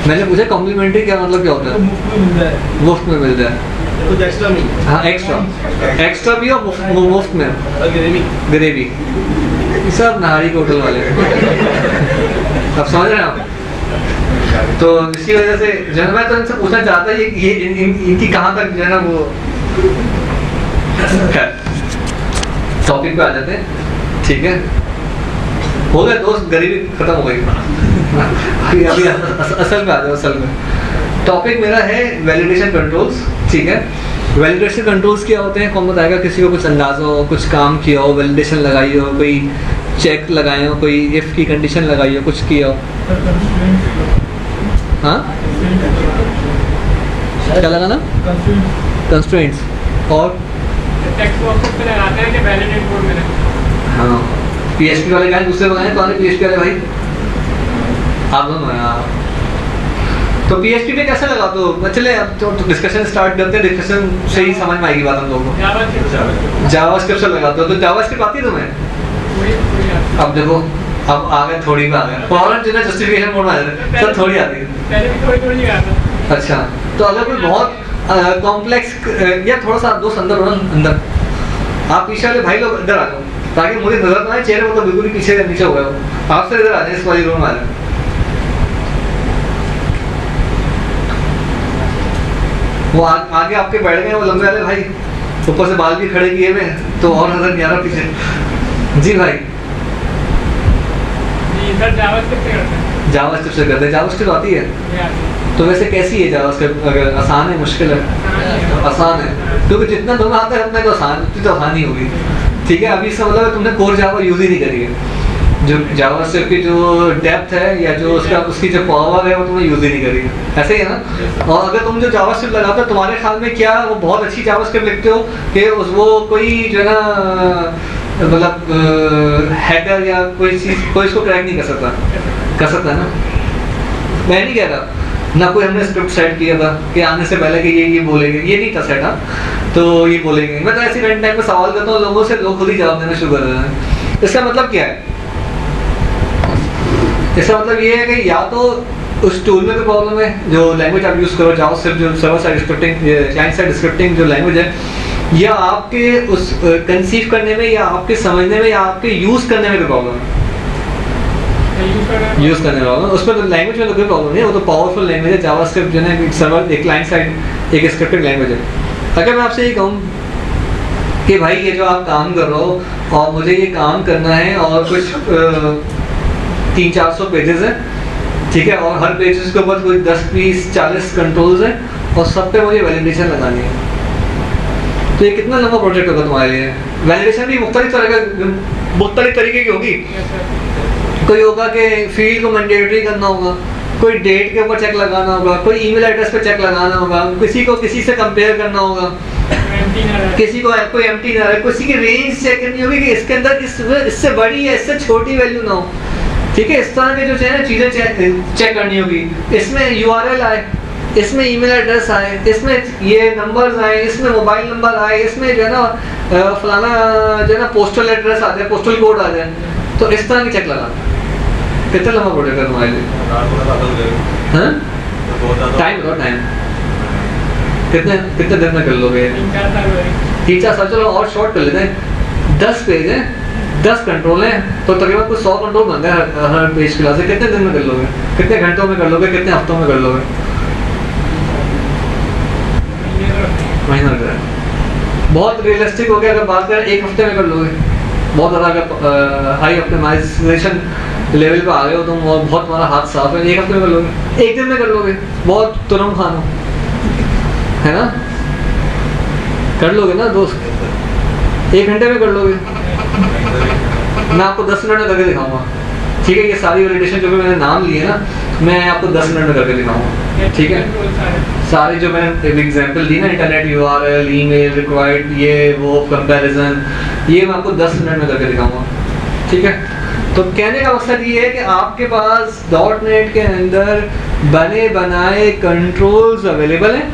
मैंने पूछा कॉम्प्लीमेंट्री क्या मतलब क्या होता है? मुफ्त में मिल जाए, कुछ एक्स्ट्रा नहीं। हाँ एक्स्ट्रा भी और मुफ्त में ग्रेवी सब नाहरी के होटल वाले अब समझ रहे हैं आप? तो इसी वजह से जो है मैं तो इनसे पूछना चाहता ये इनकी कहाँ तक जो है ना वो टॉपिक पे आ जाते हैं, ठीक है? हो गया दोस्त, गरीबी खत्म हो गई। अभी असल में आ जाओ। असल में टॉपिक मेरा है वैलिडेशन कंट्रोल्स, ठीक है? वैलिडेशन कंट्रोल्स क्या होते हैं, कौन बताएगा? किसी को कुछ अंदाजा हो, कुछ काम किया हो, वैलिडेशन लगाई हो, कोई चेक लगाए हो, कोई इफ की कंडीशन लगाई हो, कुछ किया हो? हाँ क्या लगाना? कंस्ट्रेंट्स और हाँ पीएचपी वाले गाए, दूसरे लगाए कौन है? पीएचपी वाले भाई आप दोनों हैं आप। तो पीएचपी पे कैसे लगा? तो चले अब तो डिस्कशन स्टार्ट करते हैं, डिस्कशन से ही समझ में आएगी बात हम लोगों को। जावास्क्रिप्ट से लगाते हो तो जावास्क्रिप्ट आती है तुम्हें? अब देखो अब आ गए, थोड़ी में आ गए, फौरन जो है जस्टिफिकेशन मोड में आ जाते सब थोड़ी आती है। पहले भी थोड़ी आता। अच्छा तो अगर कोई बहुत कॉम्प्लेक्स या थोड़ा सा दोस्त अंदर हो ना, अंदर आप पीछे वाले भाई लोग अंदर आ जाओ ताकि मुझे नजर ना आए, चेहरे मतलब बिल्कुल ही पीछे नीचे हो गए हो, आपसे इधर आ जाए, इस वाली रूम में आ जाए। वो आगे आपके बैठ गए वो लंबे वाले भाई, ऊपर से बाल भी खड़े किए हुए तो और नजर नहीं आ रहा पीछे। जी भाई सर जावास्क्रिप्ट से करते हैं। जावास्क्रिप्ट आती है तो वैसे कैसी है जावास्क्रिप्ट? अगर आसान है मुश्किल है? आसान है, क्योंकि जितना तुम्हें आता है उतना तो आसान ही होगी, ठीक है? अभी इसका मतलब तुमने कोर जावा यूज ही नहीं करी है, जो जावास्क्रिप्ट की जो डेप्थ है या जो उसकी जो पावर है वो तुमने यूज ही नहीं करी है, ऐसे ही है ना? और अगर तुम जो जावास्क्रिप्ट लगाते हो तुम्हारे ख्याल में क्या वो बहुत अच्छी जावास्क्रिप्ट लिखते हो कि वो कोई जो है ना मतलब हैकर या कोई चीज कोई इसको क्रैक नहीं कर सकता है ना? मैं नहीं कह रहा ना, कोई हमने स्क्रिप्ट सेट किया था कि आने से पहले कि ये बोलेंगे, ये नहीं था सेट। हाँ तो ये बोलेंगे, मैं तो ऐसे टाइम पे सवाल करता हूँ लोगों से, लोग खुद ही जवाब देना शुरू कर रहे हैं। इसका मतलब क्या है? इसका मतलब ये है कि या तो उस टूल में कोई प्रॉब्लम है, जो लैंग्वेज आप यूज करो जावास्क्रिप्ट जो server side scripting client side scripting जो लैंग्वेज है, या आपके उस कंसीव करने में या आपके समझने में या आपके यूज करने में कोई प्रॉब्लम है। यूज करने वाला उसमें तो लैंग्वेज में तो कोई प्रॉब्लम नहीं है, वो तो पावरफुल लैंग्वेज है। जावास्क्रिप्ट जो है सर्वर एक क्लाइंट साइड एक स्क्रिप्टेड लैंग्वेज है। अगर मैं आपसे ये कहूँ कि भाई ये जो आप काम कर रहे हो और मुझे ये काम करना है और कुछ 300-400 पेजेस है, ठीक है, और हर पेजेस के ऊपर कोई 10-20-40 कंट्रोल्स है और सब पे मुझे वैलिडेशन लगानी है, तो ये कितना लंबा प्रोजेक्ट होगा तुम्हारे लिए? वैलिडेशन भी मुख्तलिफ तरीके की होगी। कोई होगा कि फील्ड को मैंडेटरी करना होगा, कोई डेट के ऊपर चेक लगाना होगा, कोई ईमेल एड्रेस पे चेक लगाना होगा, किसी को किसी से कंपेयर करना होगा, किसी को कोई एम्प्टी ना रहे, किसी की रेंज चेक करनी होगी कि इसके अंदर इससे बड़ी है इससे छोटी वैल्यू ना हो, ठीक है? इस तरह के जो है चीज़ें चेक करनी होगी। इसमें यूआरएल आए, इसमें ईमेल एड्रेस आए, इसमें ये नंबर्स आए, इसमें मोबाइल नंबर आए, इसमें जो है ना फलाना जो है ना पोस्टल एड्रेस आ जाए, पोस्टल कोड आ जाए, तो इस तरह की चेक लगा। कितना लंबा प्रोजेक्ट है तुम्हारे लिए? हाँ टाइम करो, टाइम कितने दिन में कर लोगे? 3-4 साल। चलो और शॉर्ट कर लेते हैं, 10 पेज है, 10 कंट्रोल है, तो तकरीबन कुछ 100 कंट्रोल बनते हैं हर पेज क्लास से। कितने दिन में कर लोगे? कितने घंटों में कर लोगे? कितने हफ्तों में कर लोगे? महीना लग रहा है। बहुत रियलिस्टिक हो गया अगर बात करें 1 हफ्ते में कर लोगे। बहुत ज़्यादा अगर हाई ऑप्टिमाइजेशन लेवल पे आ गए हो तुम और बहुत तुम्हारा हाथ साफ है, 1 हफ्ते में कर लोगे, 1 दिन में कर लोगे, बहुत तुरम खानो है ना, कर लोगे ना दोस्त? 1 घंटे में कर लोगे। मैं आपको 10 मिनट में करके दिखाऊंगा, ठीक है? ये सारी वैलिडेशन जो भी मैंने नाम लिए ना, मैं आपको 10 मिनट में करके दिखाऊंगा, ठीक है? सारी जो मैंने एग्जांपल दी ना, इंटरनेट यूआरएल, ईमेल रिक्वायर्ड, ये वो कंपैरिजन, ये मैं आपको 10 मिनट में करके दिखाऊंगा, ठीक है? तो कहने का मकसद ये है कि आपके पास .NET के अंदर बने बनाए कंट्रोल्स अवेलेबल हैं,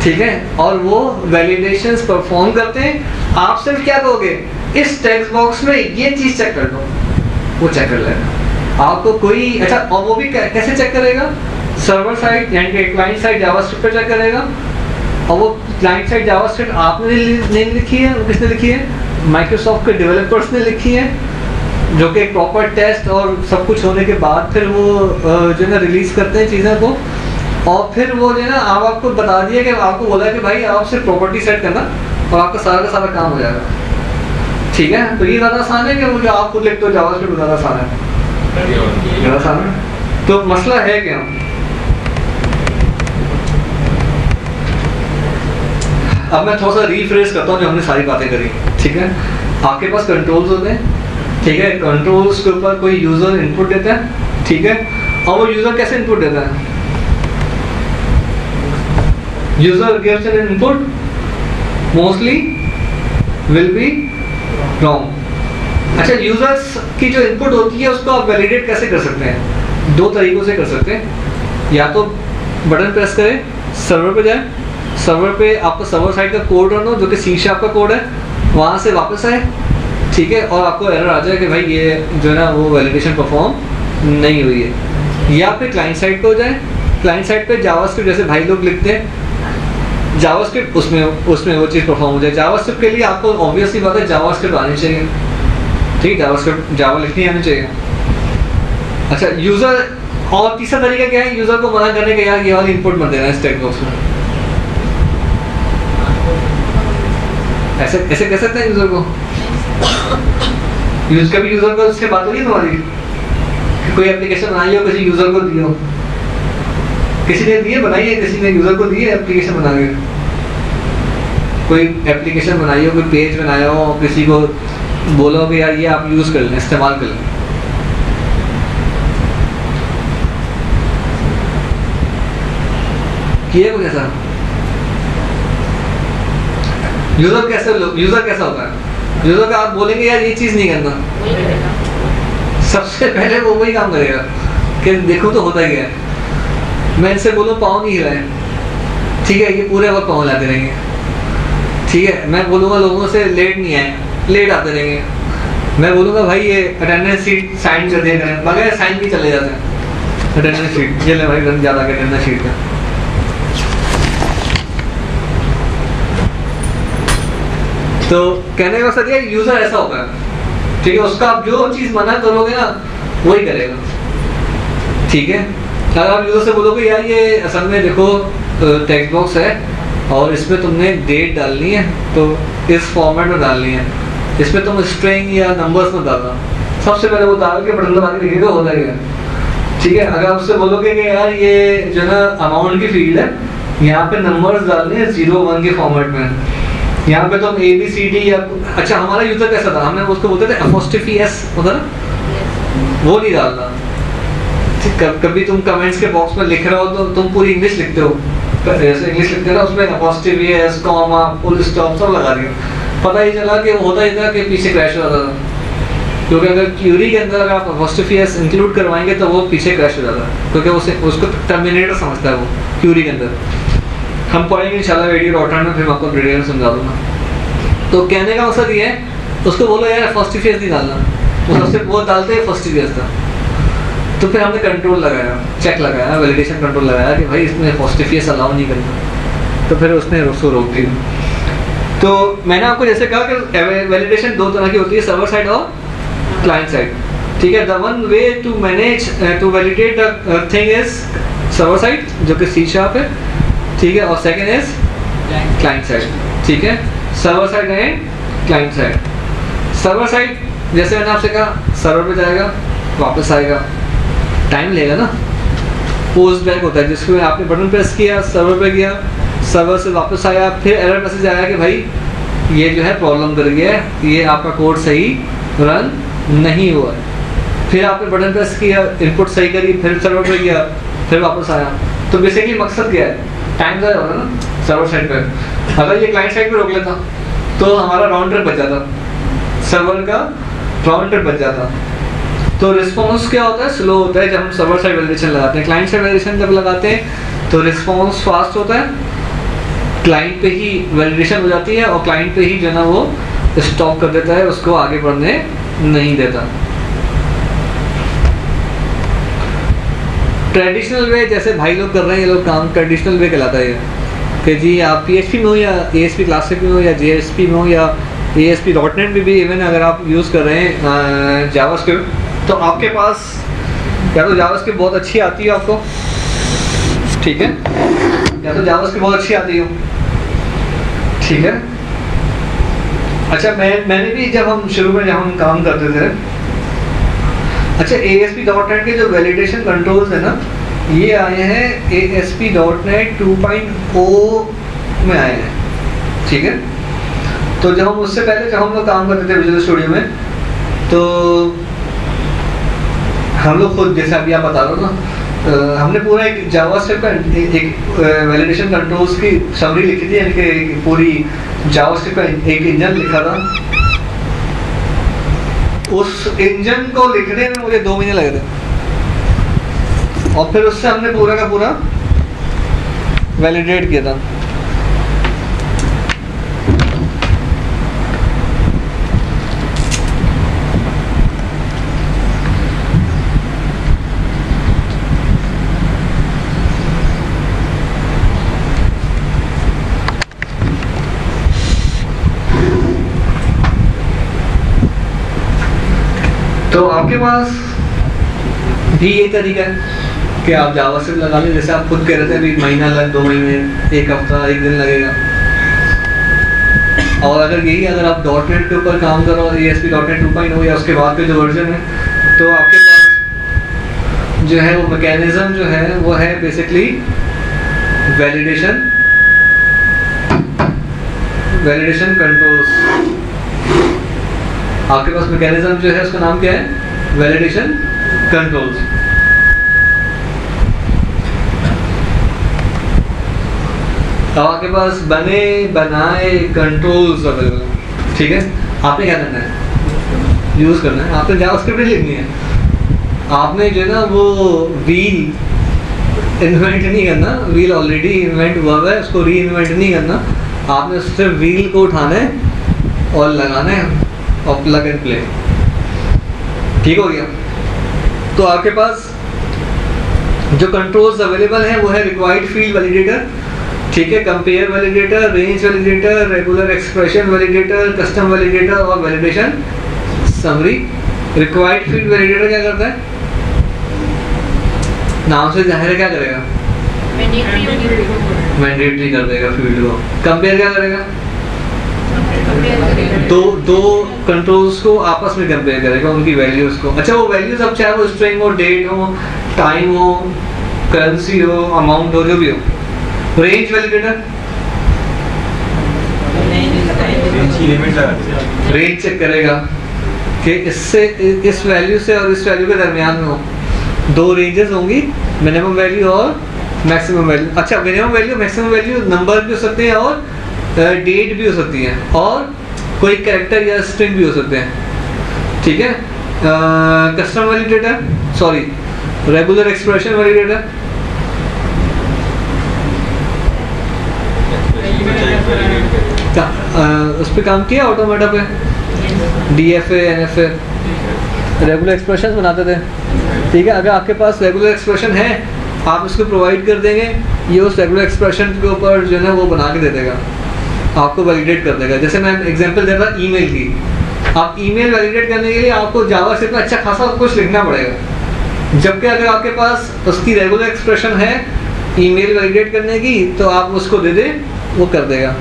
ठीक है, और वो वैलिडेशंस परफॉर्म करते हैं। आप सिर्फ क्या कहोगे, इस टेक्स्ट बॉक्स में ये चीज चेक कर दो, वो चेक कर लेगा। आपको कोई अच्छा, और वो भी कैसे चेक करेगा? सर्वर साइड यानी कि क्लाइंट साइड जावास्क्रिप्ट पे चेक करेगा, और वो क्लाइंट साइड जावास्क्रिप्ट आपने नहीं लिखी है, वो किसने लिखी है? माइक्रोसॉफ्ट के डेवलपर्स ने लिखी है, जो कि एक प्रॉपर टेस्ट और सब कुछ होने के बाद फिर वो जो है ना रिलीज करते हैं चीज़ों को, और फिर वो जो है ना आपको बता दिया कि आपको बोला कि भाई आप सिर्फ प्रॉपर्टी सेट करना और आपका सारा का सारा काम हो जाएगा। ठीक है, तो ये ज़्यादा आसान है कि वो जो आप खुद लिखते हो जावास्क्रिप्ट ज़्यादा आसान है, ज़्यादा आसान है। तो मसला है क्या? अब मैं थोड़ा सा रीफ्रेश करता हूँ जो हमने सारी बातें करी। ठीक है, आपके पास कंट्रोल्स होते हैं, ठीक है, कंट्रोल्स के ऊपर कोई यूजर इनपुट देता है, ठीक है, और वो यूजर कैसे इनपुट देता है? User gives an input, mostly will be wrong. अच्छा, यूजर्स की जो इनपुट होती है उसको आप वैलिडेट कैसे कर सकते हैं? दो तरीकों से कर सकते हैं, या तो बटन प्रेस करें, सर्वर पे जाए, सर्वर पे आपका सर्वर साइड का कोड रन हो जो कि C# का कोड है, वहाँ से वापस आए, ठीक है, और आपको एरर आ जाए कि भाई ये जो है ना वो वैलिडेशन परफॉर्म नहीं हुई है। या फिर क्लाइंट साइड पे हो जाए, क्लाइंट साइड पे जावास्क्रिप्ट जैसे भाई लोग लिखते हैं जावास्क्रिप्ट, उसमें वो चीज़ परफॉर्म हो जाए। जावास्क्रिप्ट के लिए आपको ऑब्वियसली बात है जावास्क्रिप्ट आनी चाहिए, ठीक है, जावास्क्रिप्ट जावा लिखनी आनी चाहिए। अच्छा, यूज़र, और तीसरा तरीका क्या है यूज़र को मना करने का? यार ये वाली इनपुट मत देना इस टेक्स्ट बॉक्स में, ऐसे ऐसे कह सकते हैं यूज़र को। कभी यूज़र को उससे बात होगी तुम्हारी? कोई एप्लीकेशन बनाई हो, किसी यूज़र को दी हो, किसी ने दिए बनाई है, किसी ने यूज़र को दी है एप्लीकेशन बना के, कोई एप्लीकेशन बनाई हो, कोई पेज बनाया हो, किसी को बोलो कि यार ये आप यूज़ कर लें, इस्तेमाल कर लें। किए कुछ ऐसा? यूज़र कैसा होता है? यूज़र का आप बोलेंगे यार ये चीज़ नहीं करना, सबसे पहले वो वही काम करेगा कि देखो तो होता ही है। मैं इनसे बोलूँ पाँव नहीं हिलाएं, ठीक है, ये पूरे वक्त पाँव हिलाते रहेंगे, ठीक है। मैं बोलूँगा लोगों से लेट नहीं आए, लेट आते रहेंगे। मैं बोलूँगा भाई ये अटेंडेंस शीट साइन कर दिया करें, बगैर साइन भी चले जाते हैं अटेंडेंस शीट, ये ले भाई रन ज़्यादा कर अटेंडेंस शीट का। तो कहने का मकसद ये यूज़र ऐसा होता है, ठीक है, उसका आप जो चीज़ मना करोगे ना वही करेगा, ठीक है। अगर आप यूज़र से बोलोगे यार ये असल में देखो टेक्स्ट बॉक्स है और इसमें तुमने डेट डालनी है तो इस फॉर्मेट में डालनी है, इसमें तुम स्ट्रिंग या नंबर्स में डालना, सबसे पहले वो डाल के बटन दबा के लिखेगा, होता ही है, ठीक है। अगर उससे बोलोगे कि यार ये जो है ना अमाउंट की फील्ड है, यहाँ पे नंबर्स डालने हैं 0-1 के फॉर्मेट में, यहाँ पे तुम ABCD या अच्छा हमारा यूज़र कैसा था, हमने उसको बोलते थे एपोस्ट्रोफी S होता ना, वो नहीं डालना। कभी तुम कमेंट्स के बॉक्स में लिख रहे हो तो तुम पूरी इंग्लिश लिखते हो, जैसे इंग्लिश लिखते हो ना उसमें apostrophe S, comma, full stop सब लगा दिया, पता ही चला कि होता ही था कि पीछे क्रैश हो जाता था, क्योंकि अगर क्यूरी के अंदर अगर आप एपोस्ट्रोफी S इंक्लूड करवाएंगे तो वो पीछे क्रैश हो जाता है, क्योंकि उसको टर्मिनेटर समझता है वो क्यूरी के अंदर। हम पढ़ेंगे इंशाल्लाह वीडियो ऑटो में, फिर मैं आपको डिटेल समझा दूंगा। तो कहने का मकसद ये है, उसको बोलो यार एपोस्ट्रोफी S नहीं डालना, वो सबसे वो डालते हैं एपोस्ट्रोफी S था। तो फिर हमने कंट्रोल लगाया, चेक लगाया, वैलिडेशन कंट्रोल लगाया कि भाई इसमें एपोस्ट्रोफी S अलाउ नहीं करना, तो फिर उसने उसको रोक दी। तो मैंने आपको जैसे कहा कि वैलिडेशन दो तरह की होती है, सर्वर साइड और क्लाइंट साइड, ठीक है। The one way to manage to validate the thing is server side जो कि C# है, ठीक है, और सेकेंड इज क्लाइंट साइड, ठीक है। Server side and client side. Server side जैसे मैंने आपसे कहा सर्वर पे जाएगा, वापस आएगा, टाइम लेगा ना, पोस्ट बैक होता है जिसको आपने बटन प्रेस किया, सर्वर पे गया, सर्वर से वापस आया, फिर एरर मैसेज आया कि भाई ये जो है प्रॉब्लम कर गया है, ये आपका कोड सही रन नहीं हुआ है। फिर आपने बटन प्रेस किया, इनपुट सही करी, फिर सर्वर पे गया, फिर वापस आया। तो बेसिकली मकसद क्या है, टाइम ज़्यादा होगा ना सर्वर साइड पे। अगर ये क्लाइंट साइड पे रोक लेता तो हमारा राउंड ट्रिप बच जाता, सर्वर का राउंड ट्रिप बच जाता। तो रिस्पॉन्स क्या होता है, स्लो होता है जब हम सर्वर साइड वैलिडेशन लगाते हैं। क्लाइंट साइड वैलिडेशन जब लगाते हैं तो रिस्पॉन्स फास्ट होता है, क्लाइंट पे ही वैलिडेशन हो जाती है और क्लाइंट पे ही जो है ना वो स्टॉप कर देता है, उसको आगे बढ़ने नहीं देता। ट्रेडिशनल वे जैसे भाई लोग कर रहे हैं, ये लोग काम ट्रेडिशनल वे कहलाता है ये, कि जी आप PHP में हो या ASP क्लासिक में हो या JSP में हो या ASP.NET में भी इवन अगर आप यूज़ कर रहे हैं जावास्क्रिप्ट, तो आपके पास या तो जावास्क्रिप्ट बहुत अच्छी आती है आपको, ठीक है, या तो जावास्क्रिप्ट बहुत अच्छी आती हो, ठीक है। अच्छा मैंने भी जब हम काम करते थे, अच्छा ASP.NET के जो वैलिडेशन कंट्रोल्स है ना, ये आए हैं ASP.NET 2.0 में आए हैं, ठीक है। तो जब हम उससे पहले जब हम लोग काम करते थे विजुअल स्टूडियो में, तो हम लोग खुद जैसे अभी आप बता रहे हो ना, हमने पूरा एक जावास्क्रिप्ट का एक वैलिडेशन कंट्रोल्स की समरी लिखी थी, यानी कि पूरी जावास्क्रिप्ट का एक इंजन लिखा था। उस इंजन को लिखने में मुझे 2 महीने लगे थे, और फिर उससे हमने पूरा का पूरा वैलिडेट किया था। तो आपके पास भी यही तरीका है कि आप जावास्क्रिप्ट लगा लें, जैसे आप खुद कह रहे थे अभी महीना लग 2 महीने, 1 हफ्ता 1 दिन लगेगा। और अगर आप .NET के ऊपर काम करो, ASP.NET 2.0 या उसके बाद के जो वर्जन है, तो आपके पास जो है वो मैकेनिज्म जो है वो है बेसिकली वैलिडेशन कंट्रोल्स। आपके पास मैकेनिज्म जो है उसका नाम क्या है, वैलिडेशन कंट्रोल्स। अब आपके पास बने बनाए कंट्रोल्स अवेलेबल, ठीक है। आपने क्या करना है, यूज करना है, आपने जावास्क्रिप्ट लिखनी है। आपने जो है ना वो व्हील इन्वेंट नहीं करना, व्हील ऑलरेडी इन्वेंट हुआ है, उसको री इन्वेंट नहीं करना। आपने सिर्फ व्हील को उठाना है और लगाना है और प्लग एंड प्ले, ठीक हो गया। तो आपके पास जो कंट्रोल्स अवेलेबल हैं वो है रिक्वायर्ड फील्ड वैलिडेटर, ठीक है, compare validator, range validator, regular expression validator, custom validator और validation summary. Required field validator क्या करता है, नाम से जाहिर है क्या करेगा, मैंडेटरी कर देगा फील्ड को। कंपेयर क्या करेगा, दो कंट्रोल्स को आपस में कंपेयर करेगा, उनकी वैल्यूज को। अच्छा वो वैल्यूज अब चाहे वो स्ट्रिंग हो, डेट हो, टाइम हो, करेंसी हो, अमाउंट हो, जो भी हो। रेंज वैलिडेटर रेंज चेक करेगा कि इससे इस वैल्यू से और इस वैल्यू के दरमियान में हो, 2 रेंजेस होंगी, मिनिमम वैल्यू और मैक्सिमम वैल्यू। अच्छा minimum value maximum value number भी हो सकते हैं और डेट भी हो सकती है, और कोई कैरेक्टर या स्ट्रिंग भी हो सकते हैं, ठीक है। Custom validator, sorry regular expression validator, उस पर काम किया ऑटोमेटा पे, DFA NFA रेगुलर एक्सप्रेशन बनाते थे, ठीक है। अगर आपके पास रेगुलर एक्सप्रेशन है आप उसको प्रोवाइड कर देंगे, ये उस रेगुलर एक्सप्रेशन के ऊपर जो है वो बना के दे देगा, आपको वैलिडेट कर देगा। जैसे मैं एग्जांपल दे रहा था ईमेल की, आप ईमेल वैलिडेट करने के लिए आपको जावास्क्रिप्ट में अच्छा खासा कुछ लिखना पड़ेगा, जबकि अगर आपके पास उसकी रेगुलर एक्सप्रेशन है ईमेल वैलिडेट करने की, तो आप उसको दे दें, वो कर देगा।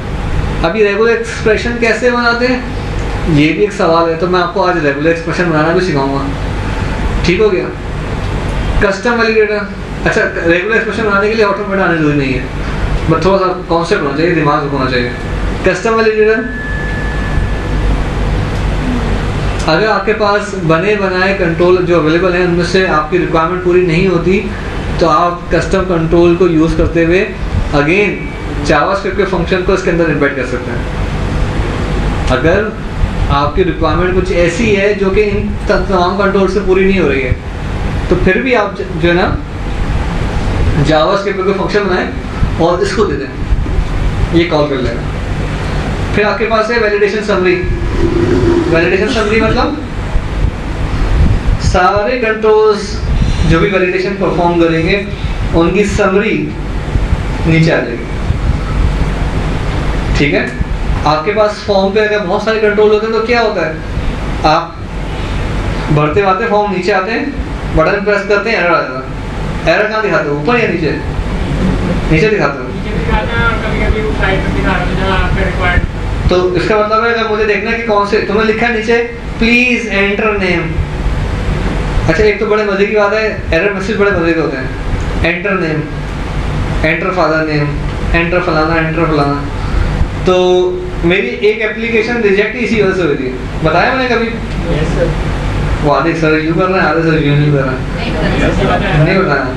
अभी रेगुलर एक्सप्रेशन कैसे बनाते हैं ये भी एक सवाल है, तो मैं आपको आज रेगुलर एक्सप्रेशन बनाना भी सिखाऊंगा, ठीक हो गया। कस्टम वैलिडेटर, अच्छा रेगुलर एक्सप्रेशन बनाने के लिए ऑटोमेटा आने जरूरी नहीं है, बट थोड़ा सा कॉन्सेप्ट होना चाहिए, दिमाग होना चाहिए। कस्टम वैलिडेटर, अगर आपके पास बने बनाए कंट्रोल जो अवेलेबल हैं उनमें से आपकी रिक्वायरमेंट पूरी नहीं होती, तो आप कस्टम कंट्रोल को यूज़ करते हुए अगेन जावास्क्रिप्ट के फंक्शन को इसके अंदर इम्बेड कर सकते हैं। अगर आपकी रिक्वायरमेंट कुछ ऐसी है जो कि इन तमाम कंट्रोल से पूरी नहीं हो रही है, तो फिर भी आप जो है ना जावास्क्रिप्ट के फंक्शन बनाएं और इसको दे दें, ये कॉल कर लेगा। फिर आपके पास है वैलिडेशन समरी। वैलिडेशन समरी मतलब सारे कंट्रोल्स जो भी वैलिडेशन परफॉर्म करेंगे उनकी समरी नीचे आ जाएगी। ठीक है, आपके पास फॉर्म पे अगर बहुत सारे कंट्रोल होते हैं तो क्या होता है, आप भरते भरते फॉर्म नीचे आते हैं, बटन प्रेस करते हैं, एरर आ जाता है। एरर कहाँ दिखाते हो, ऊपर या नीचे? नीचे दिखाते हो। तो इसका मतलब है अगर मुझे देखना है कि कौन से, तुमने लिखा है नीचे प्लीज एंटर नेम। अच्छा, एक तो बड़े मजे की बात है, एरर मैसेज बड़े मजे के होते हैं। Enter name, enter father name, enter फलाना, एंटर फलाना। तो मेरी एक एप्लीकेशन रिजेक्ट इसी वजह से हुई थी, बताया मैंने कभी? Yes sir. वो आधे सर रिव्यू कर रहे हैं, आधे सर रिव्यू नहीं कर रहे हैं। नहीं बताया।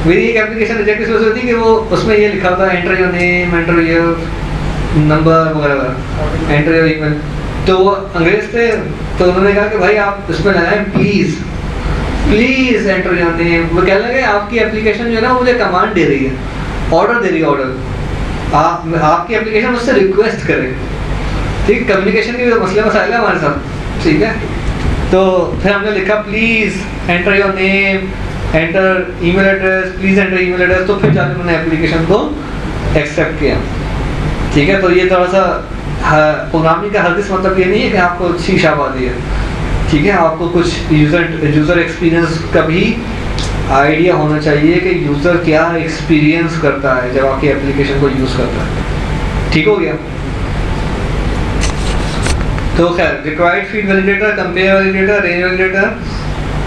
मेरी एक एप्लीकेशन रिजेक्ट इस वजह से हुई थी कि वो उसमें ये लिखा था enter your name, enter your number वगैरह, एंटर योर ईमेल। तो वो अंग्रेज थे, तो उन्होंने कहा कि भाई आप इसमें लगाएं please, please enter your name. वो कहने लगे आपकी एप्लीकेशन जो है ना मुझे कमांड दे रही है, ऑर्डर दे रही है, ऑर्डर। आपकी एप्लीकेशन मुझसे रिक्वेस्ट करे। ठीक, कम्युनिकेशन के मसले मसाइल है हमारे साथ। ठीक है, तो फिर हमने लिखा please enter your name, enter email address, please enter email address. तो फिर जाके मैंने एप्लीकेशन को एक्सेप्ट किया। ठीक है, तो ये थोड़ा सा प्रोग्रामिंग का हरगिज़ मतलब ये नहीं है कि आपको अच्छी शाबादी है। ठीक है, आपको कुछ यूज़र एक्सपीरियंस का भी आइडिया होना चाहिए कि यूज़र क्या एक्सपीरियंस करता है जब आपकी एप्लीकेशन को यूज़ करता है। ठीक हो गया? तो खैर, required feed validator, compare validator, range validator,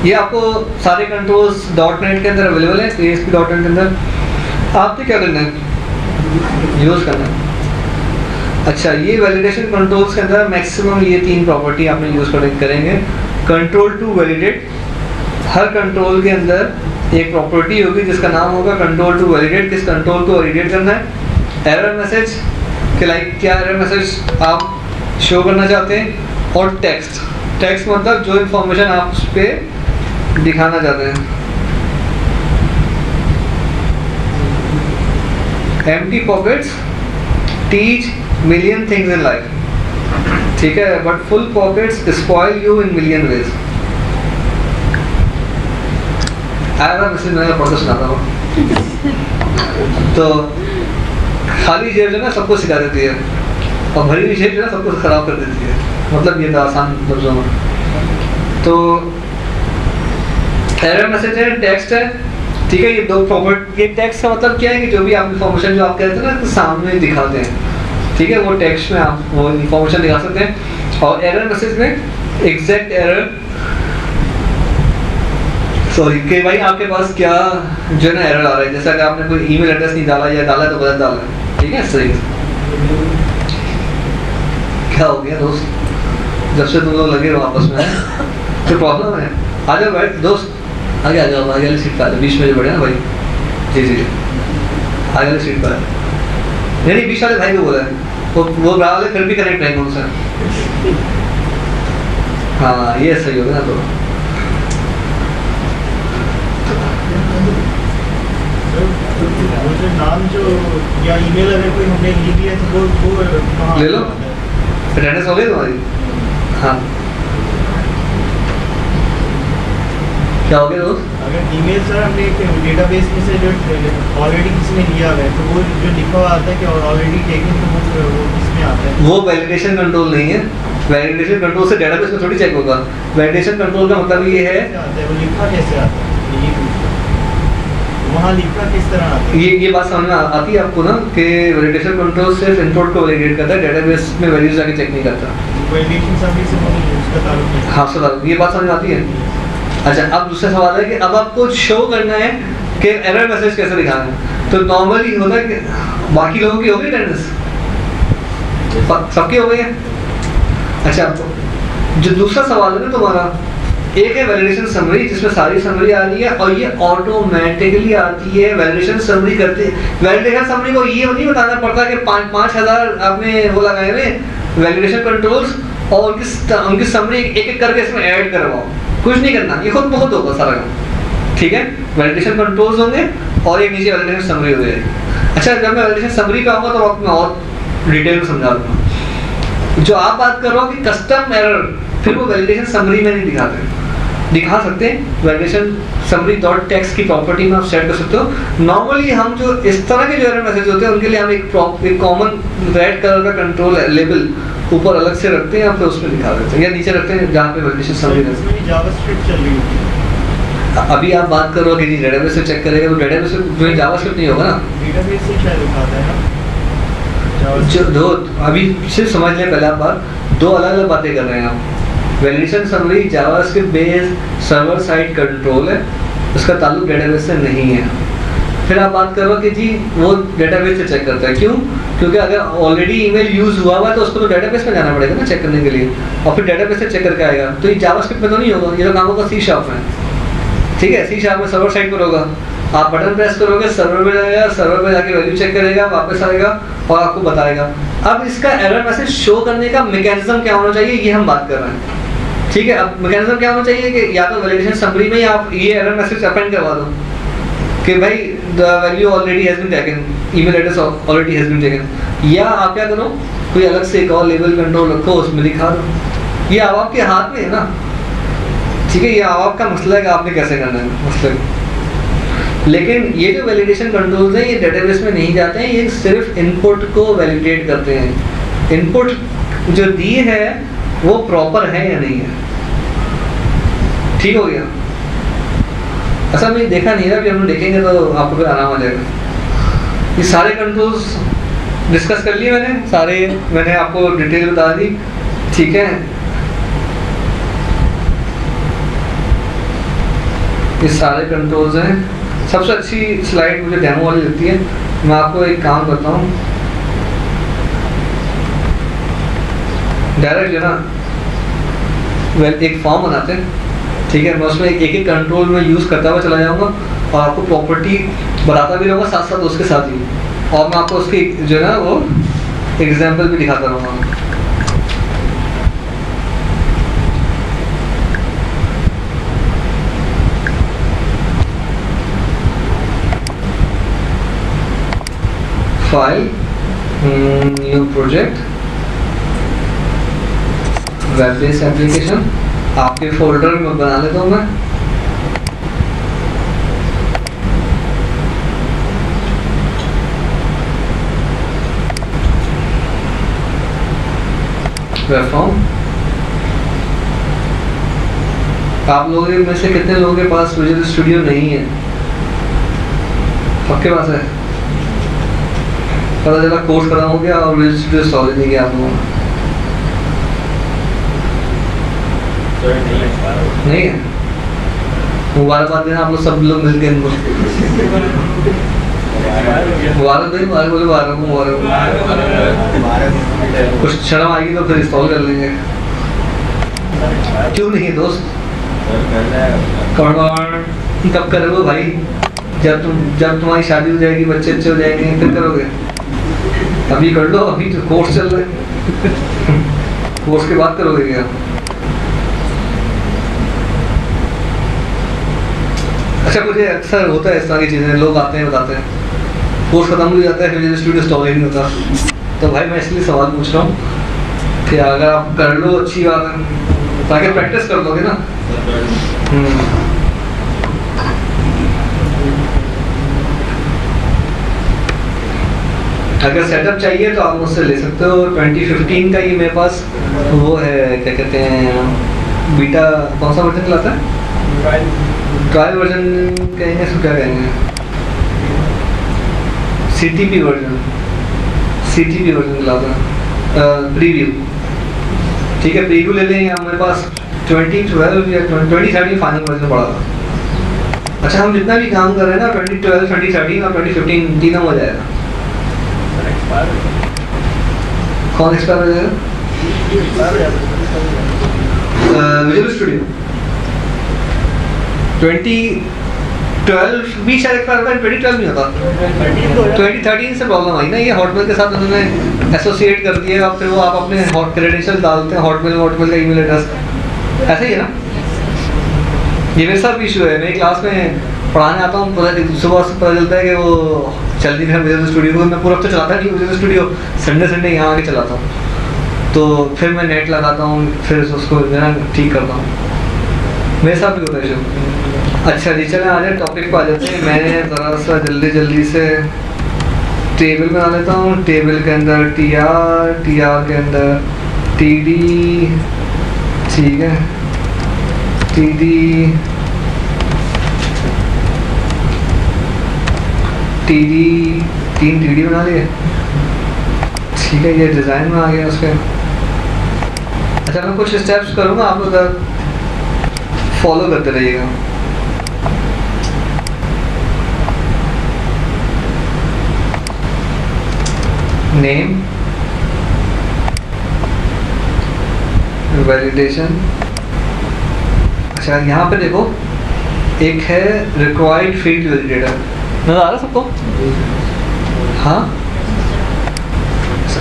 ये आपको सारे कंट्रोल्स .NET के अंदर अवेलेबल है, ASP.NET के अंदर। आपने क्या करना है, यूज़ करना है। अच्छा, ये वैलिडेशन कंट्रोल्स के अंदर मैक्सिमम ये 3 प्रॉपर्टी आपने यूज़ करेंगे। कंट्रोल टू वैलिडेट, हर कंट्रोल के अंदर एक प्रॉपर्टी होगी जिसका नाम होगा कंट्रोल टू वैलिडेट। किस कंट्रोल को वैलिडेट करना है? एरर मैसेज के लाइक क्या एरर मैसेज आप शो करना चाहते हैं, और टेक्स्ट। टेक्स्ट मतलब जो इन्फॉर्मेशन आप उस पर दिखाना चाहते हैं। Empty pockets teach million things in life. ठीक है, but full pockets spoil you in million ways. आया था मैसेज, मैंने पढ़ता सुनाता हूँ। तो खाली जेब जो ना सबको सिखा देती है, और भरी हुई जेब जो ना सबको खराब कर देती है। मतलब ये था आसान लफ्जों में। तो एरर मैसेज है, टेक्स्ट है। ठीक है, ये 2 प्रॉपर्टी। ये टेक्स्ट का मतलब क्या है कि जो भी आप इन्फॉर्मेशन जो आप कहते हैं ना तो सामने दिखाते हैं। ठीक है, वो टेक्स्ट में आप वो इन्फॉर्मेशन दिखा सकते हैं। और एरर मैसेज में एग्जैक्ट एरर, सॉरी कि भाई आपके पास क्या जो है ना एरर आ रहा है, जैसा कि आपने कोई ईमेल एड्रेस नहीं डाला या डाला तो गलत डाला। ठीक है, सही। क्या हो गया दोस्त, जब से तुम लोग लगे हो आपस में तो प्रॉब्लम है? आ जाओ बैठ दोस्त, आगे आ जाओ, आगे वाली सीट पर आ जाओ। बीच में जो बढ़िया ना भाई, जी जी आगे वाली सीट पर। नहीं, बीच वाले भाई को बोला है, वो बड़ा वाले फिर भी कनेक्ट रहेंगे उनसे। हाँ, ये सही होगा ना। तो वो जो नाम जो या ईमेल अगर कोई हमने लिख लिया तो वो ले लो। अटेंडेंस हो गई तुम्हारी? हाँ, क्या हो गया दोस्त? अगर ईमेल सर हमने डेटाबेस में से जो ऑलरेडी किसी ने लिया है तो वो जो लिखा हुआ आता है कि ऑलरेडी टेकन, तो वो किसमें आता है? वो वैलिडेशन कंट्रोल नहीं है। वैलिडेशन कंट्रोल से डेटाबेस में थोड़ी चेक होगा। वैलिडेशन कंट्रोल का मतलब ये है, वो लिखा कैसे आता है, वहाँ लिखा किस तरह आता है? ये बात समझ में आती है आपको ना कि वैलिडेशन कंट्रोल सिर्फ इनपुट को वैलिडेट करता है, डेटाबेस में वैल्यूज जाके चेक नहीं करता। वैलिडेशन समरी से उसका ताल्लुक है। हाँ सर, ये बात समझ में आती है। अच्छा, अब दूसरा सवाल है कि अब आपको शो करना है कि एरर मैसेज कैसे दिखाना है। तो नॉर्मली होता है कि बाकी लोगों की हो गई अटेंडेंस, सबकी हो गई है। अच्छा, जो दूसरा सवाल है ना तुम्हारा, एक है वैलिडेशन समरी जिसमें सारी समरी आ रही है, और ये ऑटोमेटिकली आती है। वैलिडेशन समरी करते, वैलिडेशन समरी को ये नहीं बताना पड़ता कि 5,000 आपने वो लगाए हुए वैलिडेशन कंट्रोल्स और उनकी समरी एक एक करके इसमें ऐड करवाओ। कुछ नहीं करना, ये खुद बहुत होगा सारा काम। ठीक है, वैलिडेशन कंट्रोल्स होंगे और एक नीचे वैलिडेशन समरी हो जाएगी। अच्छा, जब मैं वैलिडेशन समरी पे आऊँगा तो वक्त में और डिटेल में समझा दूँगा। जो आप बात कर रहे हो कि कस्टम एरर, फिर वो वैलिडेशन समरी में नहीं दिखाते। दिखा सकते हैं। वैलिडेशन समरी डॉट टेक्स्ट की प्रॉपर्टी में आप सेट कर सकते हो। नॉर्मली हम जो इस तरह के जो एरर मैसेज होते हैं उनके लिए हम एक कॉमन रेड कलर का कंट्रोल लेबल ऊपर अलग से रखते हैं या फिर उसमें दिखा देते हैं या नीचे रखते हैं जहाँ पे वैलिडेशन समरी रहती है। जावास्क्रिप्ट चल रही है। अभी आप बात करो कि डेटाबेस से चेक करेगा, तो डेटाबेस में जावास्क्रिप्ट नहीं होगा ना, डेटाबेस से शायद उठाता है ना। जो दो अभी सिर्फ समझ लें पहले आप बात, दो अलग अलग बातें कर रहे हैं आप। Validation summary JavaScript based server side control है, उसका ताल्लुक डेटाबेस से नहीं है। फिर आप बात करो कि जी वो डेटाबेस से चेक करता है, क्यों? क्योंकि अगर ऑलरेडी ईमेल यूज हुआ हुआ है तो उसको तो डेटाबेस में जाना पड़ेगा ना चेक करने के लिए, और फिर डेटाबेस से चेक करके आएगा। तो ये जावास्क्रिप्ट में तो नहीं होगा, ये तो काम होगा सी शार्प में, ठीक है। सी शार्प में सर्वर साइड पर होगा, आप बटन प्रेस करोगे सर्वर पे जाएगा, सर्वर पे जाके वैल्यू चेक करेगा, वापस आएगा और आपको बताएगा। अब इसका एरर मैसेज शो करने का मैकेनिज्म क्या होना चाहिए, ये हम बात कर रहे हैं, ठीक है। अब मैकेनिज्म क्या होना चाहिए कि या तो वैलिडेशन समरी में ही आप ये एरर मैसेज अपेंड करवा दो कि भाई the value already has been taken, email address already has been taken, या आप क्या करो कोई अलग से एक और लेबल कंट्रोल रखो, उसमें लिखा दो। ये अब आपके हाथ में है ना, ठीक है, ये आपका मसला है कि आपने कैसे करना है मसला। लेकिन ये जो वैलिडेशन कंट्रोल्स हैं ये डेटाबेस में नहीं जाते हैं, ये सिर्फ इनपुट को वैलिडेट करते हैं। इनपुट जो दी है वो प्रॉपर है या नहीं है, ठीक हो गया। अच्छा मैं देखा नहीं रहा, अभी हम देखेंगे तो आपको फिर आराम आ जाएगा। ये सारे कंट्रोल्स डिस्कस कर लिए मैंने, सारे मैंने आपको डिटेल बता दी, ठीक है। ये सारे कंट्रोल्स हैं। सबसे अच्छी स्लाइड मुझे डेमो वाली लगती है। मैं आपको एक काम करता हूँ, डायरेक्ट जो ना एक फॉर्म बनाते हैं, ठीक है। मैं उसमें एक एक कंट्रोल में यूज़ करता हुआ चला जाऊँगा और आपको प्रॉपर्टी बताता भी रहूँगा साथ साथ उसके साथ ही, और मैं आपको उसकी जो है ना वो एग्जाम्पल भी दिखाता रहूँगा। File, new project, web based application, आपके फोल्डर में बना लेता हूँ मैं। Web form. आप लोगों में से कितने लोगों के पास विजुअल स्टूडियो नहीं है? सबके पास है? पता चला कोर्स खत्म हो गया और विजुअल स्टूडियो इंस्टॉल नहीं किया आप लोगों ने। नहीं है? मुबारकबाद देना आप लोग सब लोग मिलकर इनको। कुछ शर्म आएगी तो फिर इंस्टॉल कर लेंगे, क्यों नहीं है दोस्त? कब करोगे भाई? जब तुम्हारी शादी हो जाएगी, बच्चे अच्छे हो जाएंगे, फिर करोगे। अभी कर लो, अभी तो कोर्स चल रहा है। कोर्स के बाद करोगे क्या? अच्छा, मुझे अक्सर होता है इस तरह की चीज़ें, लोग आते हैं बताते हैं कोर्स खत्म हो जाता है फिर स्टूडियो इंस्टॉल ही नहीं होता। तो भाई मैं इसलिए सवाल पूछ रहा हूँ कि अगर आप कर लो अच्छी बात है, ताकि प्रैक्टिस कर लोगे ना। अगर सेटअप चाहिए तो आप मुझसे ले सकते हो। 2015 का ये मेरे पास वो है, क्या कहते हैं, बीटा, कौन सा वर्जन चलाता है? ट्रायल वर्जन कहेंगे, इसको क्या कहेंगे? CTP वर्जन चलाता है, प्रीव्यू, ठीक है। प्रीव्यू ले लें, या मेरे पास 2012 या 2013 फाइनल वर्जन पड़ा था। अच्छा, हम जितना भी काम कर रहे हैं ना 2012, 2013 और 2015 तीनों हो जाएगा। कौन एक्सपायर हो जाएगा? विजुअल स्टूडियो 2012 भी शायद एक्सपायर होता है, 2012 नहीं होता, 2013 से प्रॉब्लम आई ना। ये हॉटमेल के साथ उन्होंने एसोसिएट कर दिया, और फिर वो आप अपने क्रेडेंशियल डालते हैं हॉटमेल का ईमेल एड्रेस, ऐसे ही है ना। ये मेरे साथ भी इशू है। मेरी क्लास में पढ़ाने आता हूँ, सुबह से पता चलता है कि वो चल नहीं रहा विजुअल स्टूडियो को। मैं पूरा हफ्ता चलाता नहीं विजुअल स्टूडियो, संडे यहाँ आके चलाता हूँ। तो फिर मैं नेट लगाता हूँ, फिर उसको जो है ना ठीक करता हूँ। मेरे साथ भी होता है जो। अच्छा जी, चलें आ जाए टॉपिक पर आ जाते हैं। मैं ज़रा सा जल्दी से टेबल बना लेता हूँ। टेबल के अंदर टी आर के अंदर टी डी, ठीक है, टी डी तीन टी डी बना लिए, ठीक है। ये डिज़ाइन में आ गया उसके। अच्छा, मैं कुछ स्टेप्स करूँगा, आप उधर फॉलो करते रहिएगा। Name, validation. अच्छा, यहाँ पे देखो एक है रिक्वायर्ड फील्ड वैलिडेटर, नजर आ रहा सबको? हाँ,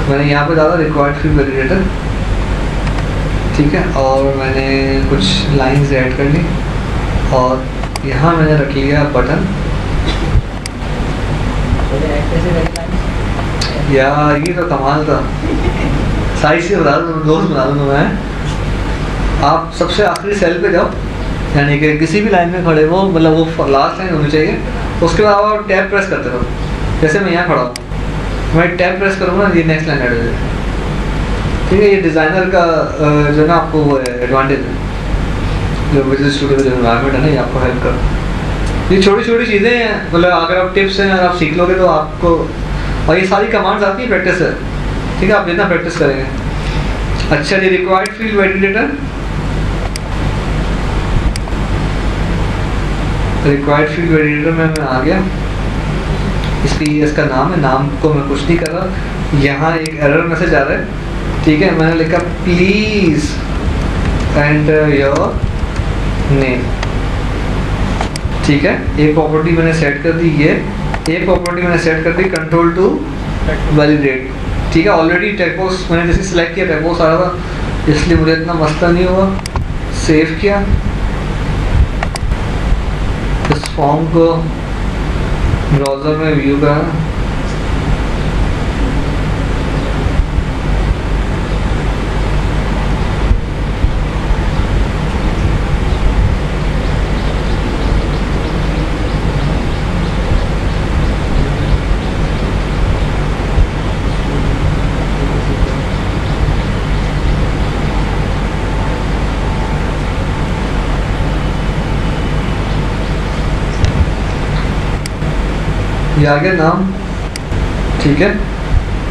मैंने यहाँ पे डाला रिक्वायर्ड फील्ड वैलिडेटर, ठीक है। और मैंने कुछ लाइंस ऐड कर ली और यहाँ मैंने रख लिया बटन। यार ये तो कमाल था, साइज से बता दूँ, दोस्त बना दूँ मैं। आप सबसे आखिरी सेल पे जाओ, यानी कि किसी भी लाइन में खड़े हो, मतलब वो लास्ट लाइन होनी चाहिए। उसके बाद आप टैब प्रेस करते रहो। जैसे मैं यहाँ खड़ा हूँ, मैं टैब प्रेस करूँगा, ये नेक्स्ट लाइन ऐड हो जाएगी, ठीक है। ये डिज़ाइनर का जो ना आपको वो है एडवांटेज है, जो विजुअल स्टूडियो जो एनवायरनमेंट है ना, ये आपको हेल्प कर। ये छोटी छोटी चीज़ें हैं, मतलब अगर आप टिप्स हैं, अगर आप सीख लोगे तो आपको, और ये सारी कमांड्स आती है प्रैक्टिस से, ठीक है। आप जितना प्रैक्टिस करेंगे। अच्छा जी, required field validator, required field validator में मैं आ गया। इसका नाम है, नाम को मैं कुछ नहीं कर रहा। यहाँ एक एरर मैसेज आ रहा है, ठीक है। मैंने लिखा प्लीज एंटर योर नेम, ठीक है। एक प्रॉपर्टी मैंने सेट कर दी, ये एक प्रॉपर्टी मैंने सेट कर दी, कंट्रोल टू वैलिडेट, ठीक है। ऑलरेडी टेक्स्ट बॉक्स मैंने जैसे सिलेक्ट किया, टेक्स्ट बॉक्स आ रहा था, इसलिए मुझे इतना मसला नहीं हुआ। सेव किया, इस फॉर्म को ब्राउज़र में व्यू करा, ये आ गया नाम, ठीक है।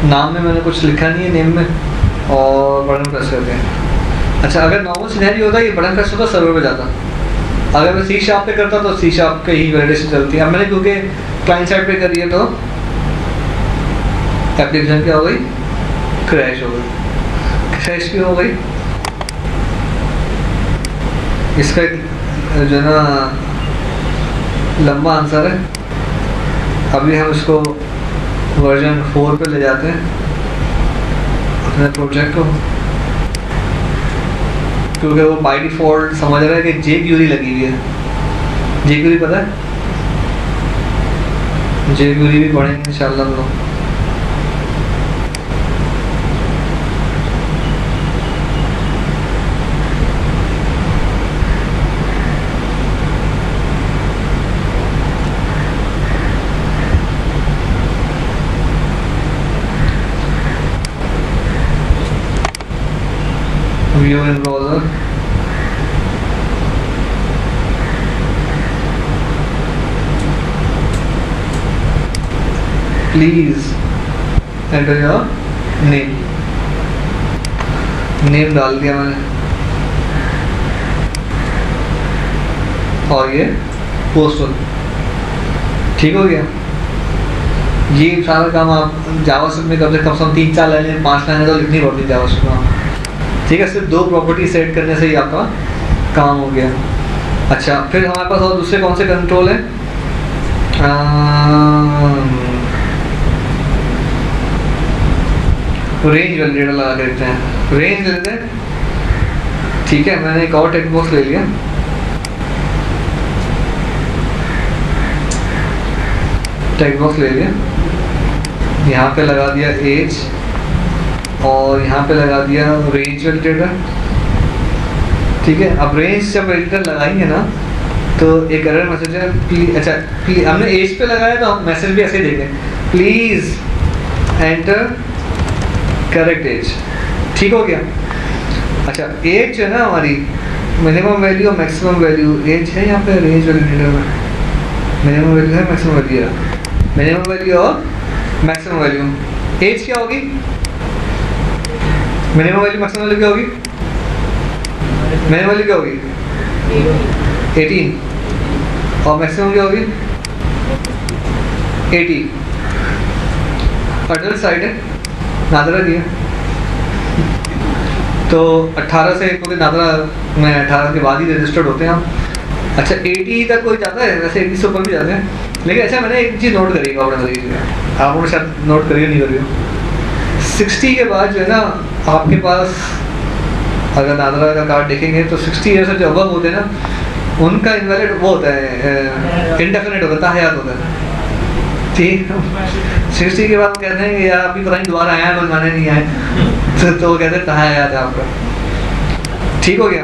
नाम में मैंने कुछ लिखा नहीं है नेम में, और बटन प्रेस कर दिया। अच्छा, अगर नॉर्मल सिनेरियो होता ये बटन प्रेस होता सर्वर पे जाता। अगर मैं सी शार्प पे करता तो सी शार्प पे ही वैलिडेशन चलती है। अब मैंने क्योंकि क्लाइंट साइड पे करी है तो एप्लीकेशन क्या हो गई, क्रैश हो गई। क्रैश क्यों हो गई? इसका जो ना लंबा आंसर है। अभी हम इसको वर्जन 4 पे ले जाते हैं अपने प्रोजेक्ट को, क्योंकि वो बाय डिफ़ॉल्ट समझ रहा है कि jQuery लगी हुई है। jQuery पता है? jQuery भी पढ़ेंगे इंशाल्लाह हम लोग। View in browser, please enter your name। Name डाल दिया मैंने, और ये पोस्टल, ठीक हो गया। ये सारा काम आप जावास्क्रिप्ट में कम से कम 3-4 लाइनें 5 लाइनें तो लिखनी पड़ती है जावास्क्रिप्ट में, ठीक है। सिर्फ 2 प्रॉपर्टी सेट करने से ही आपका काम हो गया। अच्छा, फिर हमारे पास और दूसरे कौन से कंट्रोल है? रेंज वैलिडेटर लगा के देखते हैं। रेंज लेते हैं, ठीक है। मैंने एक और टेक्स्ट बॉक्स ले लिया, टेक्स्ट बॉक्स ले लिया, यहाँ पे लगा दिया एज, और यहाँ पे लगा दिया रेंज वैलिडेटर, ठीक है, अब रेंज जब एडिटर लगाएंगे ना तो एक एरर मैसेज है प्लीज, अच्छा प्लीज हमने एज पे लगाया तो मैसेज भी ऐसे ही देंगे, प्लीज एंटर करेक्ट एज। ठीक हो गया। अच्छा एज है ना हमारी मिनिमम वैल्यू और मैक्सिमम वैल्यू, एज है यहाँ पे रेंज वैल्यू में, मिनिमम वैल्यू है मैक्सिमम वैल्यू है, मिनिमम वैल्यू और मैक्सिमम वैल्यू। एज क्या होगी, मिनिमम वैल्यू मैक्सिमम वैल्यू क्या होगी, मिनिमम वैल्यू क्या होगी 18 और मैक्सिमम क्या होगी 80। अडल्ट साइड है, नादरा दिया तो 18 से क्योंकि नादरा में 18 के बाद ही रजिस्टर्ड होते हैं हम। अच्छा 80 तक कोई जाता है, वैसे 80 से ऊपर भी जाते हैं, लेकिन अच्छा मैंने एक चीज़ नोट करी आप लोग शायद नोट करिए नहीं करिए, 60 के बाद जो है ना आपके पास अगर नादरा का कार्ड देखेंगे तो 60 ईयर से जो अबव होते हैं ना उनका इनवैलिड वो होता है, इंडेफिनिट होता है, हयात होता है। ठीक 60 के बाद कहते हैं कि यार अभी पता नहीं दोबारा आया बनवाने नहीं आए तो वो कहते हैं कहाँ आया था आपका। ठीक हो गया,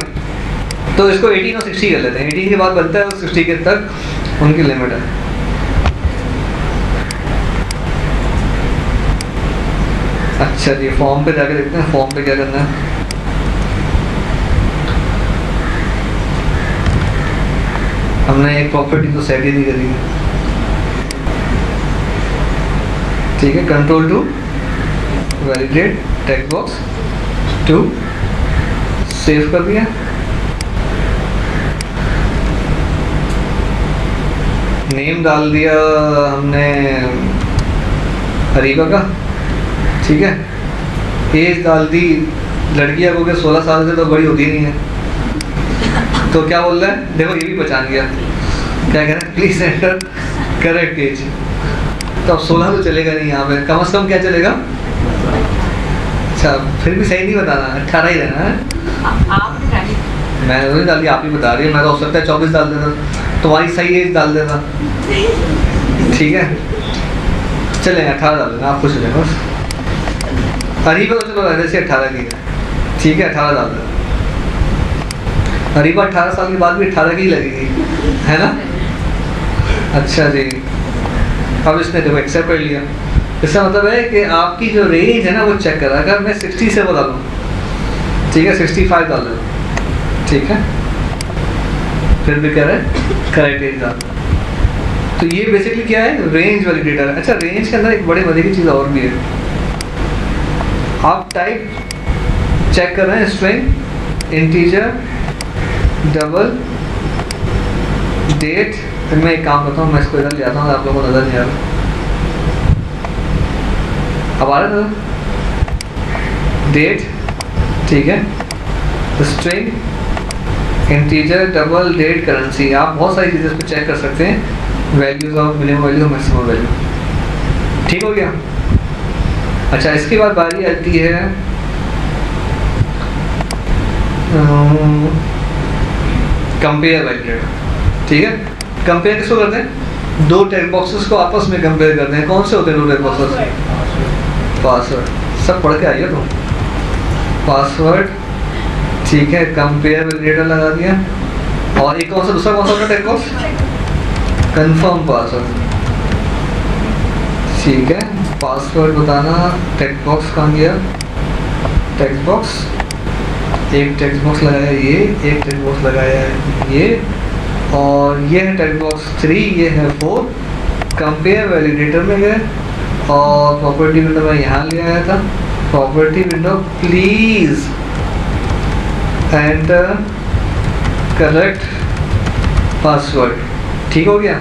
तो इसको 18 और 60 कर लेते हैं, 18 के बाद बनता है और 60 के तक उनकी लिमिट है। अच्छा जी फॉर्म पे जाके देखते हैं फॉर्म पे क्या करना है। हमने एक प्रॉपर्टी तो सेट ही नहीं करी है, ठीक है, control to validate text box to save कर दिया। नेम डाल दिया हमने अरीबा का, ठीक है, एज डाल दी, लड़कियां को 16 साल से तो बड़ी होती नहीं है, तो क्या बोल रहा है देखो ये भी पहचान गया, क्या कह रहा है प्लीज एंटर करेक्ट एज। तो अब 16 तो चलेगा नहीं यहाँ पे, कम से कम क्या चलेगा, अच्छा फिर भी सही नहीं बताना, 18 ही रहना है। मैंने तो नहीं डाली, आप ही बता रही है, मैं तो हो सकता है 24 डाल देता, तुम्हारी सही एज डाल देता, ठीक है चलेगा 18 डाल देना, आप खुश हो जाए बस। अरीबा तो चलो वैसे 18 की है, ठीक है 18 डाल देना। अरीबा 18 साल के बाद भी 18 की ही लगेगी, है ना। अच्छा जी अब इसने देखो एक्सेप्ट कर लिया, इसका मतलब है कि आपकी जो रेंज है ना वो चेक करा, अगर मैं 60 से बता दूँ, ठीक है 65 डाल दो, ठीक है फिर भी कह रहा है करेक्ट एज डाल। तो ये बेसिकली क्या है, रेंज वैलिडेटर। अच्छा रेंज के अंदर एक बड़े मजे की चीज़ और भी है, आप टाइप चेक कर रहे हैं स्ट्रिंग इंटीजर डबल डेट, फिर मैं एक काम करता हूँ, मैं इसको इधर ले आता हूँ, आप लोगों को नजर नहीं आ रहा, अब आ रहा है डेट, ठीक है string integer double date currency, आप बहुत सारी चीज़ें इसको चेक कर सकते हैं, values of minimum value maximum value. ठीक हो गया। अच्छा इसके बाद बारी आती है कंपेयर वैलिडेटर, ठीक है। कंपेयर किसको करते हैं, दो टेक्स्ट बॉक्सेस को आपस में कंपेयर करते हैं, कौन से होते हैं दो टेक्स्ट बॉक्सेस, पासवर्ड, सब पढ़ के आइए तुम, पासवर्ड, ठीक है कंपेयर वैलिडेटर लगा दिया, और एक कौन सा दूसरा कौन सा होता है टेक्स्ट बॉक्स, कंफर्म पासवर्ड, ठीक है पासवर्ड बताना, टेक्स्ट बॉक्स कहाँ गया, टेक्स्ट बॉक्स, एक टेक्स्ट बॉक्स लगाया ये, एक टेक्स्ट बॉक्स लगाया ये, और ये है टेक्स्ट बॉक्स 3, ये है 4, कंपेयर वैलिडेटर में गए और प्रॉपर्टी विंडो में यहाँ ले आया था, property window please enter correct password, ठीक हो गया।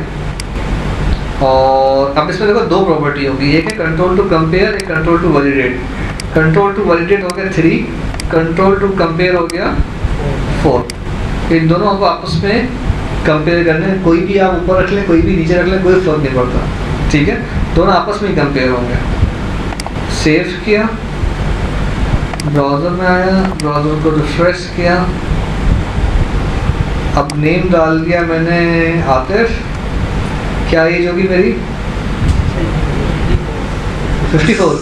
और अब इसमें देखो दो प्रॉपर्टी होगी, एक है कंट्रोल टू कंपेयर, एक control to validate. Control to validate हो गया 3, कंट्रोल टू कंपेयर हो गया 4। इन दोनों को आपस में कंपेयर करने, कोई भी आप ऊपर रख लें कोई भी नीचे रख लें कोई फर्क नहीं पड़ता, ठीक है दोनों आपस में कंपेयर होंगे। सेव किया, ब्राउज़र में आया, ब्राउज़र को रिफ्रेश किया, अब नेम डाल दिया मैंने आतिफ, क्या एज होगी मेरी 54,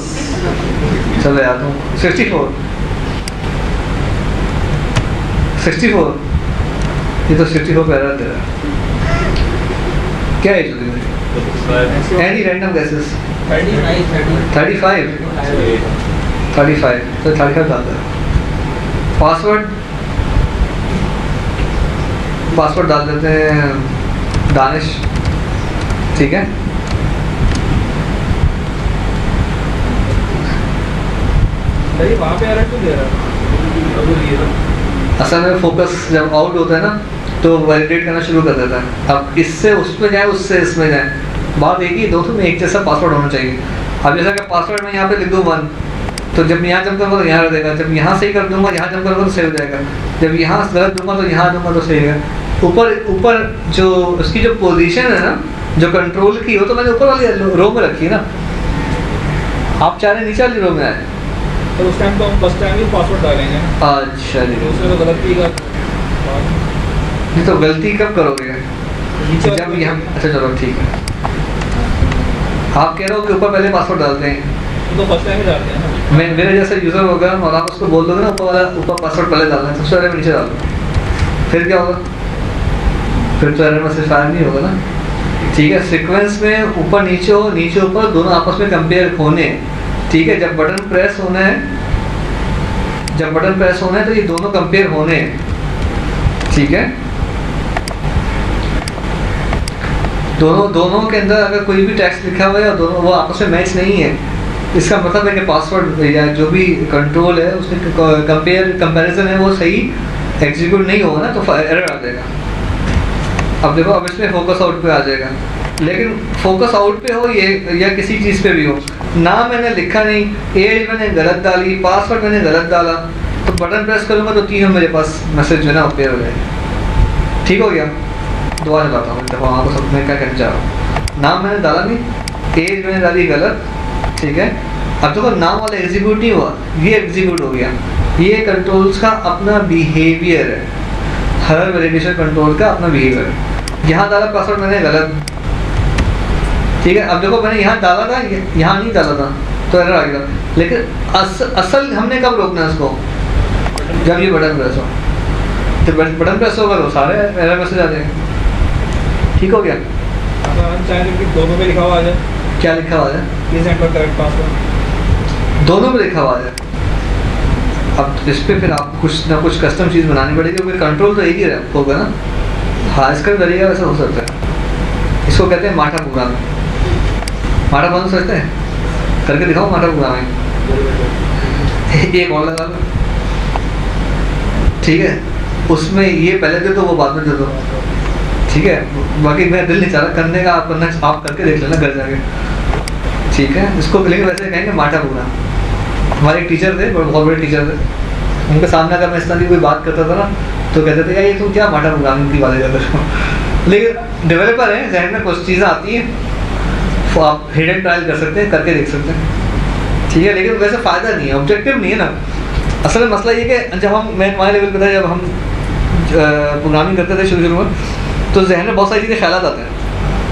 चलो याद हूँ 64, 64, ये तो 64 पे रहा तेरा। क्या एज होगी? Any random guesses? 35 तो 35 डालता है। पासवर्ड डाल देते हैं दानिश, ठीक है। वहाँ पे एरर क्यों दे रहा है? असल में फोकस जब आउट होता है ना तो वैलिडेट करना शुरू कर देता है। अब इससे उसमें जाए, उससे इसमें जाए, बात एक ही, दोनों में एक जैसा पासवर्ड होना चाहिए। अब जैसा कि पासवर्ड में यहाँ पे लिख दूँ 1, तो जब यहाँ जंप करूँगा तो यहाँ रह देगा, जब यहाँ सही कर दूंगा यहाँ जंप करूँगा तो सही हो जाएगा, जब यहाँ गलत दूंगा तो यहाँ दूंगा तो सही है। ऊपर जो उसकी जो पोजीशन है ना, जो कंट्रोल की, हो तो मैंने ऊपर वाली रो में रखी है ना। आप चाह रहे नीचे वाली रो में आए तो उस टाइम तो हम फर्स्ट टाइम ही पासवर्ड डालेंगे। अच्छा जी, उसमें तो गलती का ये तो गलती कब करोगे? नीचे जब यहाँ, अच्छा चलो ठीक है। आप कह रहे हो कि ऊपर पहले पासवर्ड डालते हैं, तो फर्स्ट टाइम ही डालते हैं ना। मेरे जैसा यूज़र होगा और आप उसको बोल दोगे ना ऊपर पासवर्ड पहले डालना है, सबसे पहले नीचे डालो, फिर क्या होगा? फिर तो एरर मैसेज फायर नहीं होगा ना। ठीक है, सीक्वेंस में ऊपर नीचे हो, नीचे ऊपर, दोनों आपस में कंपेयर होने। ठीक है, जब बटन प्रेस होना है तो ये दोनों कंपेयर होने हैं। ठीक है, दोनों के अंदर अगर कोई भी टेक्स्ट लिखा हुआ है और दोनों वो आपस में मैच नहीं है, इसका मतलब है कि पासवर्ड या जो भी कंट्रोल है उसमें कंपैरिजन है वो सही एग्जीक्यूट नहीं होगा ना, तो एरर आ जाएगा। अब देखो, अब इसमें फोकस आउट पे आ जाएगा, लेकिन फोकस आउट पे हो ये या किसी चीज़ पे भी हो, नाम मैंने लिखा नहीं, एज मैंने गलत डाली, पासवर्ड मैंने गलत डाला, तो बटन प्रेस करूँगा तो तीनों मेरे पास मैसेज जो है ना अपेयर हो जाएगा। ठीक हो गया? दोबारा चलाता हूँ, देखो आपको सब मैं क्या कहना चाह रहा हूँ। नाम मैंने डाला नहीं, एज मैंने डाली गलत, ठीक है। अब देखो नाम वाला एग्जीक्यूट नहीं हुआ, ये एग्जीक्यूट हो गया। ये कंट्रोल्स का अपना बिहेवियर है, हर वैलिडेशन कंट्रोल का अपना बिहेवियर है। यहाँ डाला पासवर्ड मैंने गलत, ठीक है। अब देखो मैंने यहाँ डाला था, यहाँ नहीं डाला था, तो एरर आ गया। लेकिन असल हमने कब रोकना है इसको? जब ये बटन प्रेस हो, तो बटन प्रेस होगा तो सारे एरर मैसेज आ जाएंगे। ठीक हो गया? अगर हम चाहें कि दोनों पे लिखा हुआ आ जाए। क्या लिखा हुआ है? प्लीज एंटर करेक्ट पासवर्ड, दोनों में लिखा हुआ है। अब इस पर फिर आप कुछ ना कुछ कस्टम चीज़ बनानी पड़ेगी, क्योंकि कंट्रोल तो एक ही होगा ना। हाँ, इसका तरीका वैसा हो सकता है। इसको कहते हैं माठा प्रोग्राम। माठा प्रोग्राम सोचते हैं, करके दिखाओ माठा प्रोग्राम है। एक और लगा लो, ठीक है। उसमें ये पहले दे दो, वो बाद में दे दो, ठीक है। बाकी मेरा दिल नहीं चाह रहा करने का, आप करके देख लेना घर जाके, ठीक है। इसको लेकिन वैसे कहेंगे माठा प्रोग्राम। हमारे एक टीचर थे, बहुत बड़े टीचर थे, उनके सामने अगर मैं इस तरह की कोई बात करता था ना तो कहते थे यार ये तुम क्या माठा प्रोग्रामिंग की बातें कर रहे हो। लेकिन डेवलपर हैं, जहन में कुछ चीज़ें आती हैं, तो आप हिडन ट्रायल कर सकते हैं, करके देख सकते हैं, ठीक है। लेकिन वैसे फ़ायदा नहीं है, ऑब्जेक्टिव नहीं है ना। असल में मसला ये कि जब मैं हमारे लेवल पर था, जब हम प्रोग्रामिंग करते थे शुरू में, तो जहन में बहुत सारी चीज़ें ख्याल आते हैं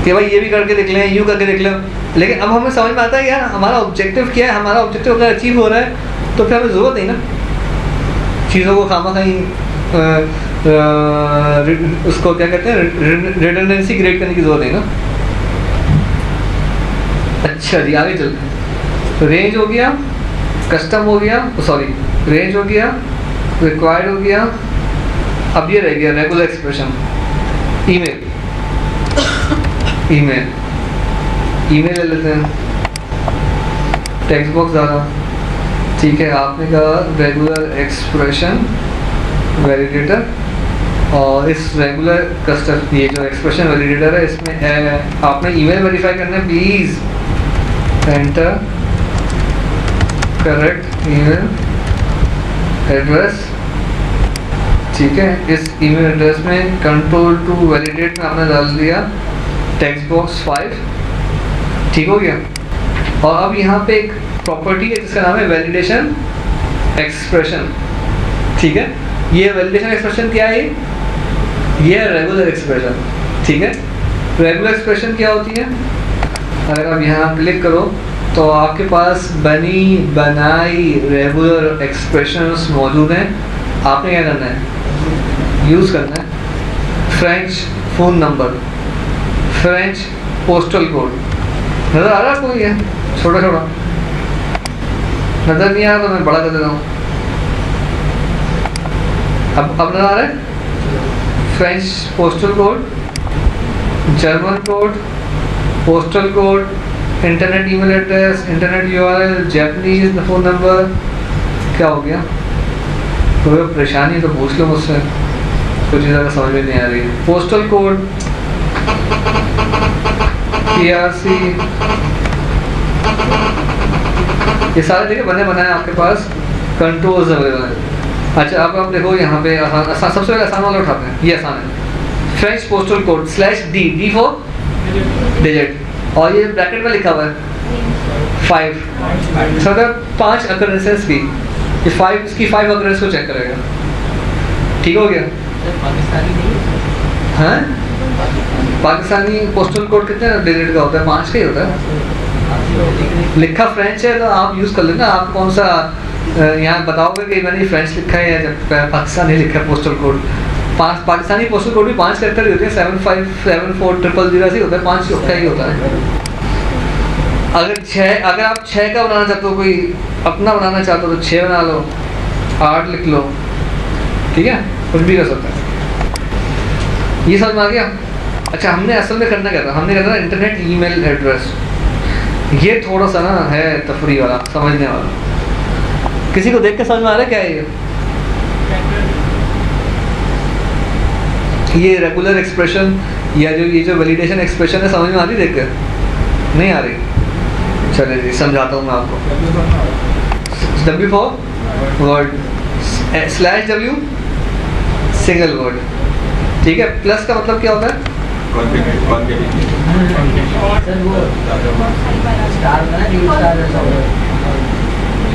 कि भाई ये भी करके देख लें, यूँ करके देख लें। लेकिन अब हमें समझ में आता है यार हमारा ऑब्जेक्टिव क्या है, हमारा ऑब्जेक्टिव अगर अचीव हो रहा है तो फिर हमें ज़रूरत नहीं ना चीज़ों को खामा कहीं उसको क्या कहते हैं, रिडंडेंसी क्रिएट करने की ज़रूरत नहीं ना। अच्छा जी, आगे चलते हैं। रेंज हो गया, कस्टम हो गया, सॉरी रेंज हो गया, रिक्वायर्ड हो गया। अब ये रह गया रेगुलर एक्सप्रेशन। ईमेल ले लेते हैं, टेक्स्ट बॉक्स डाला, ठीक है। आपने कहा रेगुलर एक्सप्रेशन वैलिडेटर, और इस रेगुलर कस्टम, ये जो एक्सप्रेशन वैलिडेटर है, इसमें आपने ईमेल वेरीफाई करना है। Please enter correct email address, ठीक है। इस ईमेल एड्रेस में कंट्रोल टू वैलिडेट में आपने डाल दिया टेक्स्ट बॉक्स 5, ठीक हो गया। और अब यहाँ पे एक प्रॉपर्टी है जिसका नाम है वैलिडेशन एक्सप्रेशन, ठीक है। ये वैलिडेशन एक्सप्रेशन क्या है? ये है रेगुलर एक्सप्रेशन, ठीक है। रेगुलर एक्सप्रेशन क्या होती है? अगर आप यहाँ क्लिक करो तो आपके पास बनी बनाई रेगुलर एक्सप्रेशंस मौजूद हैं। आपने क्या करना है? यूज़ करना है French phone number, French postal code. नज़र आ रहा है कोई है छोटा छोटा? नज़र नहीं आ रहा तो मैं बड़ा कर देता हूँ। अब नज़र आ रहा है? French postal code, German code, postal code, internet email address, internet URL, Japanese phone number. क्या हो गया? कोई परेशानी तो पूछ लो मुझसे, कुछ ज़्यादा समझ में नहीं आ रही। पोस्टल कोड, PRC, ये सारे देखिए बने बनाए आपके पास, कंट्रोल्स अवेलेबल हैं। अच्छा अब आप देखो यहाँ पे आसान, सबसे पहले आसान वाला उठाते हैं, ये आसान है। French postal code /D for digit, और ये ब्रैकेट में लिखा हुआ है 5, मतलब 5 अकरेंसेस की, ये 5 इसकी 5 अकरेंस को चेक करेगा। ठीक हो गया? हाँ, पाकिस्तानी पोस्टल कोड कितने डिजिट का होता है? 5 का ही होता है। लिखा फ्रेंच है तो आप यूज़ कर लेना। आप कौन सा यहाँ बताओगे कि मैंने फ्रेंच लिखा है या जब पाकिस्तानी लिखा है postal code? Pakistani postal code भी 5 कैरेक्टर ही होते हैं, 757400 से होता है, 5 का ही होता है। अगर आप 6 का बनाना चाहते हो, कोई अपना बनाना चाहते हो तो 6 बना लो, 8 लिख लो, ठीक है? कुछ भी कर सकते हैं। ये समझ में आ गया? अच्छा हमने असल में करना क्या था? हमने करना इंटरनेट ईमेल एड्रेस। ये थोड़ा सा ना है तफरी वाला, समझने वाला। किसी को देख के समझ में आ रहा है क्या है ये रेगुलर एक्सप्रेशन या ये जो वैलिडेशन एक्सप्रेशन है, समझ में आ रही देख कर? नहीं आ रही? चलिए जी समझाता हूँ मैं आपको। W for word, /W single word, ठीक है? प्लस का मतलब क्या होता है?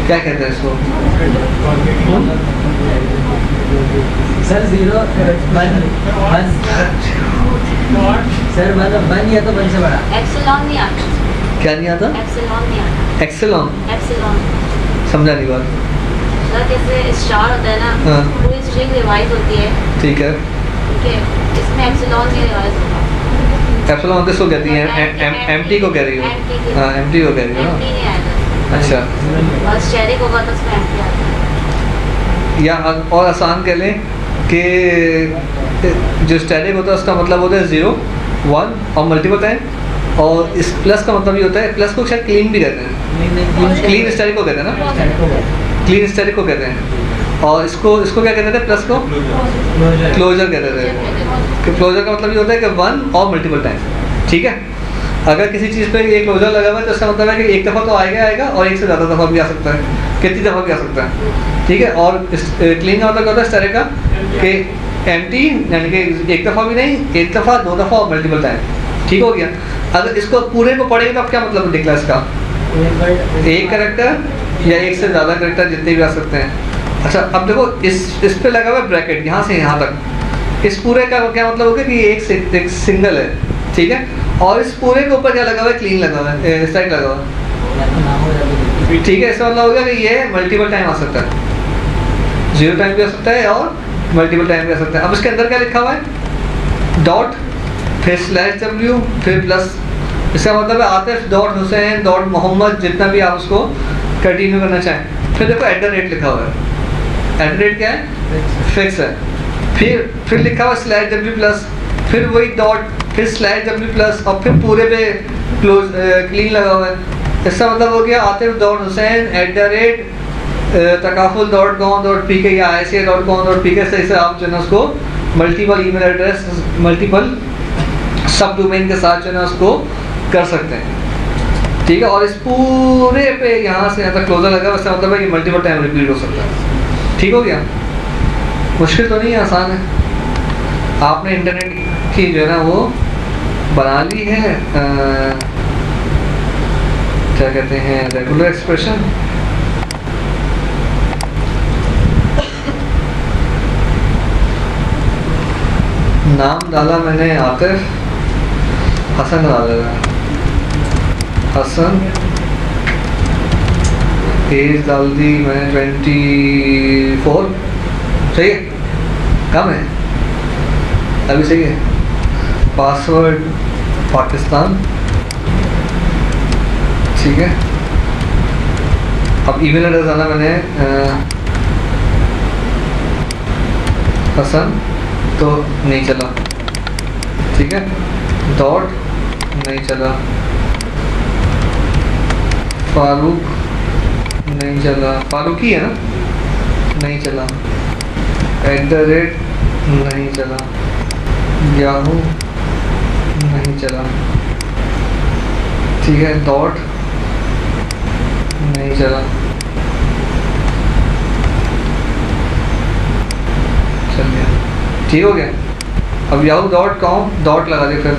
क्या कहते हैं इसको? सर 0 1 सर मतलब 1 या तो 1 से बड़ा। एप्सिलॉन नहीं आता। क्या नहीं आता? एप्सिलॉन नहीं आता। एक्सेलॉन? एप्सिलॉन समझा नहीं बात। सर जैसे स्टार होता है ना, हाँ। पूरी स्ट्रिंग रिवाइज होती है, ठीक है। ठीक है? इसमें एप्सिलॉन नहीं रिवाइज होता। एप्सिलॉन किसको कहती हैं? एमटी को कह रही हो? हाँ एमटी को कह रही हो एमटी ना? नहीं आएगा। अच्छा, और स्टेरिक होगा तो उसमें एमटी आता है। या और आसान कह लें कि जो स्टैटिक होता है उसका मतलब होता है 0 1 और मल्टीपल टाइम, और इस प्लस का मतलब ये होता है, प्लस को शायद क्लीन भी कहते हैं, क्लीन स्टैटिक को कहते हैं ना, क्लीन स्टैटिक को कहते हैं। और इसको क्या कहते थे? प्लस को क्लोजर कहते थे। क्लोजर का मतलब ये होता है कि 1 और मल्टीपल टाइम, ठीक है? अगर किसी चीज़ पे ये क्लोजर लगा हुआ है तो इसका मतलब है कि एक दफ़ा तो आएगा और एक से ज़्यादा दफ़ा भी आ सकता है, कितनी दफ़ा भी आ सकता है, ठीक है? और क्लीन का मतलब क्या होता है इस तरह का कि एम्प्टी, यानी कि एक दफ़ा भी नहीं, एक दफ़ा, 2 दफ़ा और मल्टीपल टाइम, ठीक हो गया? अगर इसको पूरे को पढ़ेंगे तो अब क्या मतलब निकला इसका? एक कैरेक्टर या एक से ज़्यादा कैरेक्टर जितने भी आ सकते हैं। अच्छा अब देखो इस पे लगा हुआ है ब्रैकेट, यहाँ से यहाँ तक, इस पूरे का क्या मतलब हो गया कि ये एक सिंगल है, ठीक है? और इस पूरे के ऊपर क्या लगा हुआ है? क्लीन लगा हुआ है, स्ट्राइक लगा हुआ है, ठीक है? इसका मतलब हो गया कि ये मल्टीपल टाइम आ सकता है, 0 टाइम भी आ सकता है और मल्टीपल टाइम भी आ सकता है। अब इसके अंदर क्या लिखा हुआ है? डॉट, फिर /W, फिर प्लस। इसका मतलब है आतिफ डॉट हुसैन डॉट मोहम्मद, जितना भी आप उसको कंटिन्यू करना चाहें। फिर देखो @ लिखा हुआ है, @ क्या है? फिक्स है। फिर लिखा हुआ /W प्लस, फिर वही डॉट, फिर /W प्लस, और फिर पूरे पे क्लीन लगा हुआ है। इसका मतलब हो गया आतिफ डॉट हुसैन @takaful.com.pk या ICA.com.pk से आप जो है ना उसको मल्टीपल ईमेल एड्रेस, मल्टीपल सब डोमेन के साथ जो है ना उसको कर सकते हैं, ठीक है? और इस पूरे पे यहाँ से यहाँ तक क्लोजर लगा हुआ, इसका मतलब है कि मल्टीपल टाइम रिपीट हो सकता है, ठीक हो गया? मुश्किल तो नहीं है, आसान है। आपने इंटरनेट की जो है ना वो बना ली है, क्या कहते हैं, रेगुलर एक्सप्रेशन। नाम डाला मैंने आतिफ, हसन डाला, हसन। एज डाल दी मैंने 24, सही है? कम है? अभी सही है। पासवर्ड पाकिस्तान, ठीक है। अब ईमेल एड्रेस डाला मैंने हसन, तो नहीं चला, ठीक है। डॉट नहीं चला, फारूक नहीं चला, फारूकी है ना, नहीं चला। @ नहीं चला, याहू नहीं चला, ठीक है। डॉट नहीं चला, चल गया, ठीक हो गया। अब yahoo.com डॉट लगा दे, फिर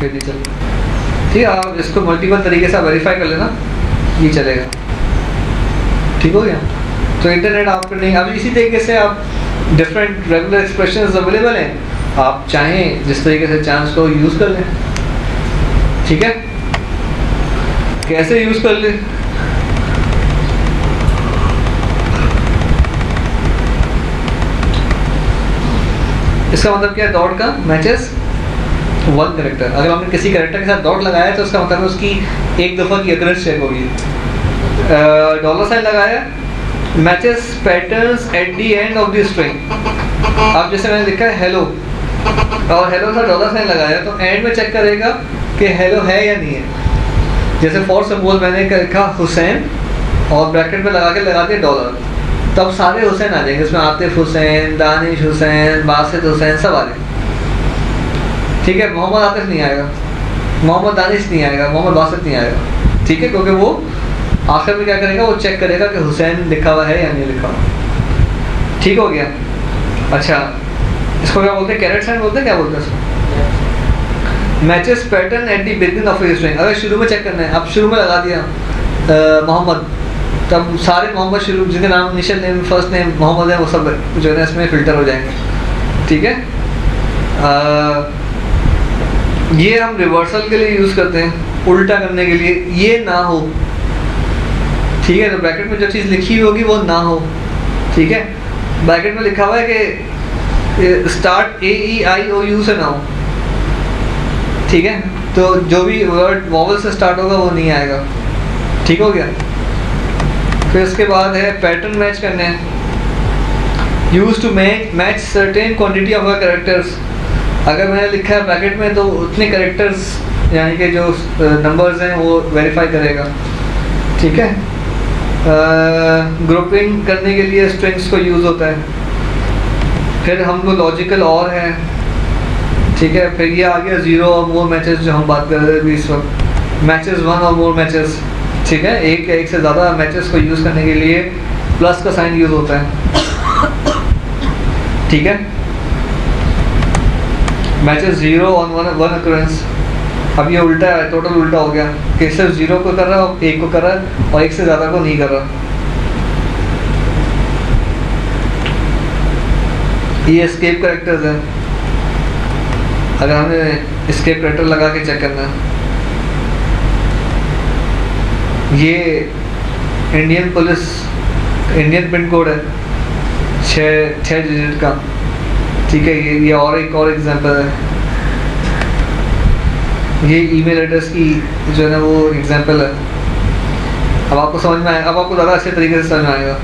नहीं चल, ठीक है। आप इसको मल्टीपल तरीके से वेरीफाई कर लेना, ये चलेगा, ठीक हो गया। तो इंटरनेट आपको नहीं, अब इसी तरीके से आप डिफरेंट रेगुलर एक्सप्रेशंस अवेलेबल हैं, आप चाहें जिस तरीके से चांस को यूज़ कर लें, ठीक है। कैसे यूज़ कर लें, इसका मतलब क्या है, डॉट का मैचेस वन करेक्टर। अगर हमने किसी करेक्टर के साथ डॉट लगाया है तो उसका मतलब उसकी एक दफ़ा की अकरेंस चेक होगी। $साइन लगाया, matches patterns at the end of the string. अब जैसे मैंने लिखा है हेलो, और हेलो का $साइन लगाया तो एंड में चेक करेगा कि हेलो है या नहीं है। जैसे फॉर सपोज मैंने लिखा हुसैन और ब्रैकेट में लगा दिया $, तब सारे हुसैन आ जाएंगे, इसमें आतिफ हुसैन, दानिश हुसैन, बासित हुसैन सब आ जाएंगे, ठीक है। मोहम्मद आतिफ नहीं आएगा, मोहम्मद दानिश नहीं आएगा, मोहम्मद बासित नहीं आएगा, ठीक है। क्योंकि वो आखिर में क्या करेगा, वो चेक करेगा कि हुसैन लिखा हुआ है या नहीं लिखा हुआ, ठीक हो गया। अच्छा, इसको क्या बोलते हैं, कैरेट साइन बोलते हैं, क्या बोलते हैं इसको, matches pattern at the beginning of a string. अगर शुरू में चेक करना है, अब शुरू में लगा दिया मोहम्मद, तब सारे मोहम्मद शुरू जिनके नाम initial name first name Mohammed है वो सब जो है ना इसमें फ़िल्टर हो जाएंगे, ठीक है। ये हम रिवर्सल के लिए यूज़ करते हैं, उल्टा करने के लिए, ये ना हो, ठीक है। तो ब्रैकेट में जो चीज़ लिखी हुई होगी वो ना हो, ठीक है। ब्रैकेट में लिखा हुआ है कि स्टार्ट AEIOU से ना हो, ठीक है। तो जो भी वर्ड वॉवल से स्टार्ट होगा वो नहीं आएगा, ठीक हो गया। फिर इसके बाद है पैटर्न मैच करने हैं, use to match certain quantity of characters. अगर मैंने लिखा है ब्रैकेट में तो उतने कैरेक्टर्स यानी कि जो नंबर्स हैं वो वेरीफाई करेगा, ठीक है। ग्रुपिंग करने के लिए स्ट्रिंग्स को यूज़ होता है। फिर हमको लॉजिकल और है, ठीक है। फिर ये आ गया 0 और मोर मैचेस जो हम बात कर रहे थे इस वक्त, मैचेस 1 और मोर मैचेस, ठीक है। एक या एक से ज़्यादा मैचेस को यूज़ करने के लिए प्लस का साइन यूज़ होता है, ठीक है। मैचेस 0 और 1 अकरेंस। अब ये उल्टा है, टोटल उल्टा हो गया कि सिर्फ 0 को कर रहा है और 1 को कर रहा है और 1 से ज़्यादा को नहीं कर रहा। ये एस्केप कैरेक्टर्स हैं, अगर हमें एस्केप कैरेक्टर लगा के चेक करना है। ये Indian police Indian pin code है 6 डिजिट का, ठीक है। ये और एक और एग्जांपल है, ये ईमेल एड्रेस की जो है ना वो एग्जांपल है। अब आपको समझ में आएगा, अब आपको ज़्यादा अच्छे तरीके से समझ में आएगा।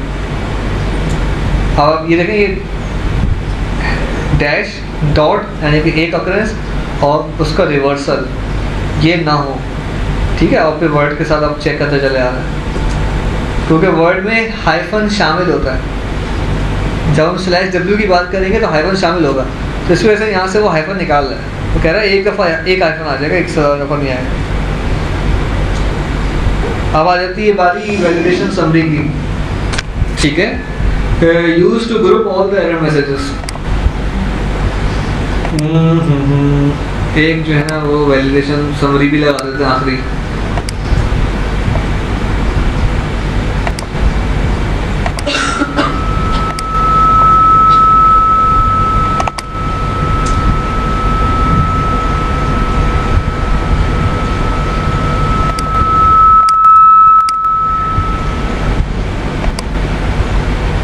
अब आप ये देखें, ये डैश डॉट यानी कि एक अकरेंस और उसका रिवर्सल ये ना हो, ठीक है। और फिर वर्ड के साथ आप चेक करते चले आ रहे हैं, क्योंकि वर्ड में हाइफन शामिल होता है। जब हम /w की बात करेंगे तो हाइफन शामिल होगा, तो इस वजह से यहाँ से वो हाइफन निकाल रहा है। तो कह रहा है एक दफ़ा एक हाइफन आ जाएगा, एक से ज़्यादा दफ़ा नहीं आएगा। अब आ जाती है बारी वैलिडेशन समरी की, ठीक है। Use to group all the error messages. एक जो है ना वो वैलिडेशन समरी भी लगा देते हैं आखिरी।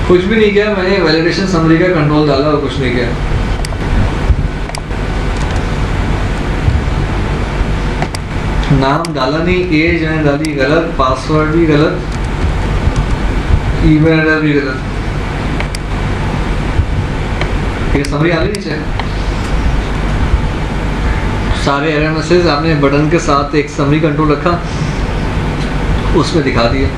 कुछ भी नहीं किया मैंने, वैलिडेशन समरी का कंट्रोल डाला और कुछ नहीं किया। नाम डाला नहीं, एज मैंने डाली गलत, पासवर्ड भी गलत, ईमेल एड्रेस भी गलत। ये समरी आ गई नीचे। सारे एरर मैसेज आपने बटन के साथ एक समरी कंट्रोल रखा, उसमें दिखा दिए।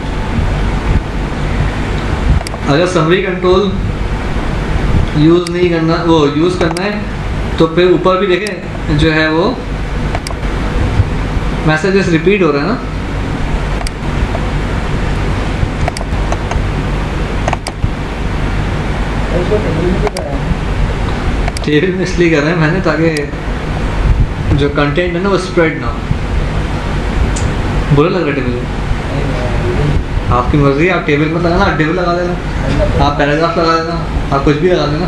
अगर समरी कंट्रोल यूज़ नहीं करना, वो यूज़ करना है तो फिर ऊपर भी देखें जो है वो मैसेजेस रिपीट हो रहे हैं ना। उसको टेबल में क्यों कराया? टेबल में इसलिए कर रहे हैं मैंने ताकि जो कंटेंट है ना वो स्प्रेड ना हो। बुरा लग रहा है टेबल में? आपकी मर्जी है, आप टेबल मत लगाना, आप टेबल लगा देना, आप पैराग्राफ लगा देना, आप कुछ भी लगा देना।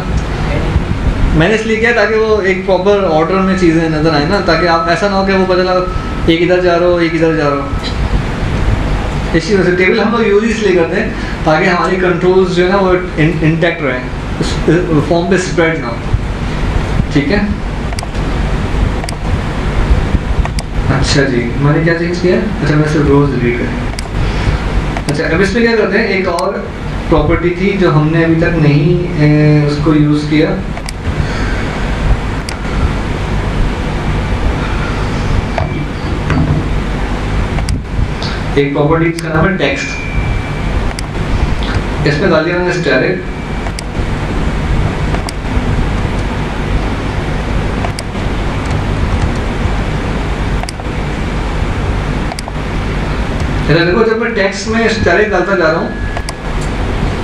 मैंने इसलिए किया ताकि वो एक प्रॉपर ऑर्डर में चीज़ें नज़र आए ना, ताकि आप ऐसा ना हो कि वो पता लगा एक इधर जा रहा हो एक इधर जा रहा हो। इसी वजह से टेबल हम लोग यूज़ इसलिए करते हैं ताकि हमारी कंट्रोल्स जो है ना वो इंटैक्ट रहें, फॉर्म पे स्प्रेड ना हो। ठीक है, अच्छा जी, मैंने क्या चेंज किया? अच्छा मैं सिर्फ रोज डिलीट करें। अच्छा अब इसमें क्या करते हैं, एक और प्रॉपर्टी थी जो हमने अभी तक नहीं उसको यूज़ किया। एक प्रॉपर्टी का नाम है टेक्स्ट। इसमें डाल दिया मैंने स्टैटिक, देखो जब मैं टेक्स्ट में स्टैटिक डालता जा रहा हूँ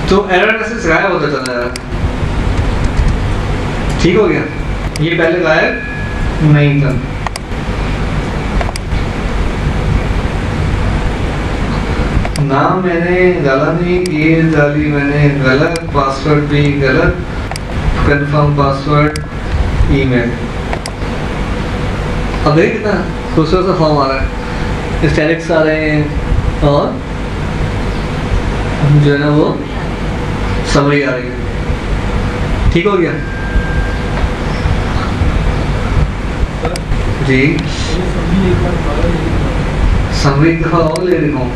तो एरर मैसेज गायब होता चला जा रहा है। ठीक हो गया, ये पहले गायब नहीं था। नाम मैंने डाला नहीं, ये डाली मैंने गलत, पासवर्ड भी गलत, कंफर्म पासवर्ड, ईमेल। अब देखिए कितना खूबसूरत सा फॉर्म आ रहा है, स्टैटिक्स आ रहे हैं और जो है ना वो समरी आ रही है। ठीक हो गया जी। समरी दफा और ले रही हूँ,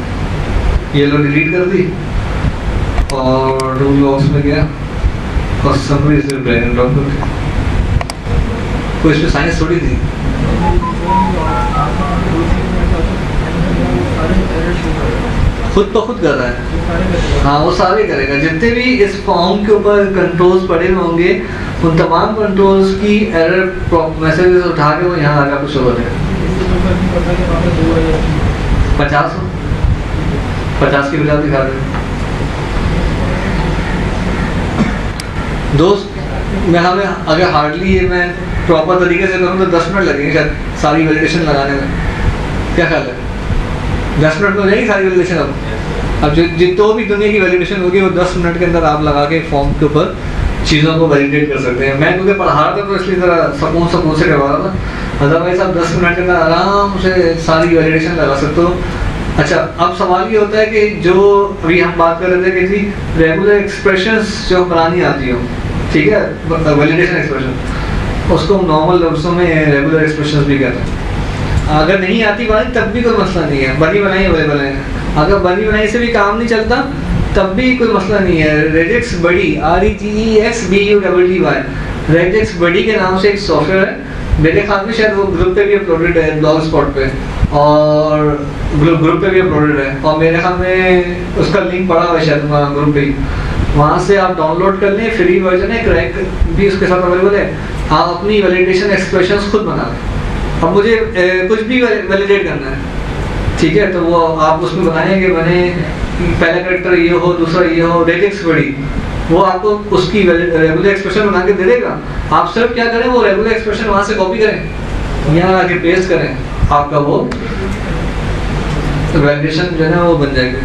ये लो डिलीट कर दी और टूल बॉक्स में गया और समरी से ड्रैग एंड ड्रॉप कर दी। कोई इसमें साइंस थोड़ी थी। खुद तो खुद कर रहा है, हाँ वो सारे करेगा। जितने भी इस फॉर्म के ऊपर कंट्रोल्स पड़े हुए होंगे उन तमाम कंट्रोल्स की एरर मैसेजेस उठा के वो यहाँ आकर कुछ हो रहे हैं। 50 की वजह दिखा रहे हैं दोस्त। मैं हमें अगर हार्डली ये मैं प्रॉपर तरीके से करूँ तो 10 मिनट लगेंगे शायद सारी वैलिडेशन लगाने में। क्या ख्याल है? 10 मिनट में हो जाएगी सारी वैलिडेशन। अब जितो भी दुनिया की वैलिडेशन होगी वो 10 मिनट के अंदर आप लगा के फॉर्म के ऊपर चीज़ों को वैलिडेट कर सकते हैं। मैं क्योंकि पढ़ा रहा था तो इसलिए ज़रा सकून से करवा रहा था, अदरवाइज आप 10 मिनट के अंदर आराम से सारी वैलिडेशन लगा सकते हो। अच्छा अब सवाल ये होता है कि जो अभी हम बात कर रहे थे कि जी रेगुलर एक्सप्रेशंस जो बनानी आती हो, ठीक है, वैलिडेशन एक्सप्रेशन, उसको नॉर्मल लफ्ज़ों में रेगुलर एक्सप्रेशंस भी कहते हैं। अगर नहीं आती बात तब भी कोई मसला नहीं है, बनी बनाई अवेलेबल है। अगर बनी बनाई से भी काम नहीं चलता तब भी कोई मसला नहीं है। रेजेक्स बडी, REGEXBUDDY, रेजेक्स बडी के नाम से एक सॉफ्टवेयर है। मेरे ख्याल में शायद वो ग्रुप पे भी अपलोडेड है, ब्लॉग स्पॉट पे, और ग्रुप पे भी अपलोडेड है, और मेरे ख्याल में उसका लिंक पड़ा हुआ है शायद ग्रुप पे ही। वहाँ से आप डाउनलोड कर लें, फ्री वर्जन है, क्रैक भी उसके साथ अवेलेबल है। आप अपनी वैलिडेशन एक्सप्रेशंस खुद बना लें। अब मुझे कुछ भी वैलिडेट करना है, ठीक है, तो वो आप उसमें बनाएं कि मैंने पहला कैरेक्टर ये हो, दूसरा ये हो, रेजेक्स बड़ी, वो आपको उसकी रेगुलर एक्सप्रेशन बना के दे देगा। आप सिर्फ क्या करें, वो रेगुलर एक्सप्रेशन वहाँ से कॉपी करें, यहाँ आके पेस्ट करें, आपका वो वैलिडेशन जो है ना वो बन जाएगी।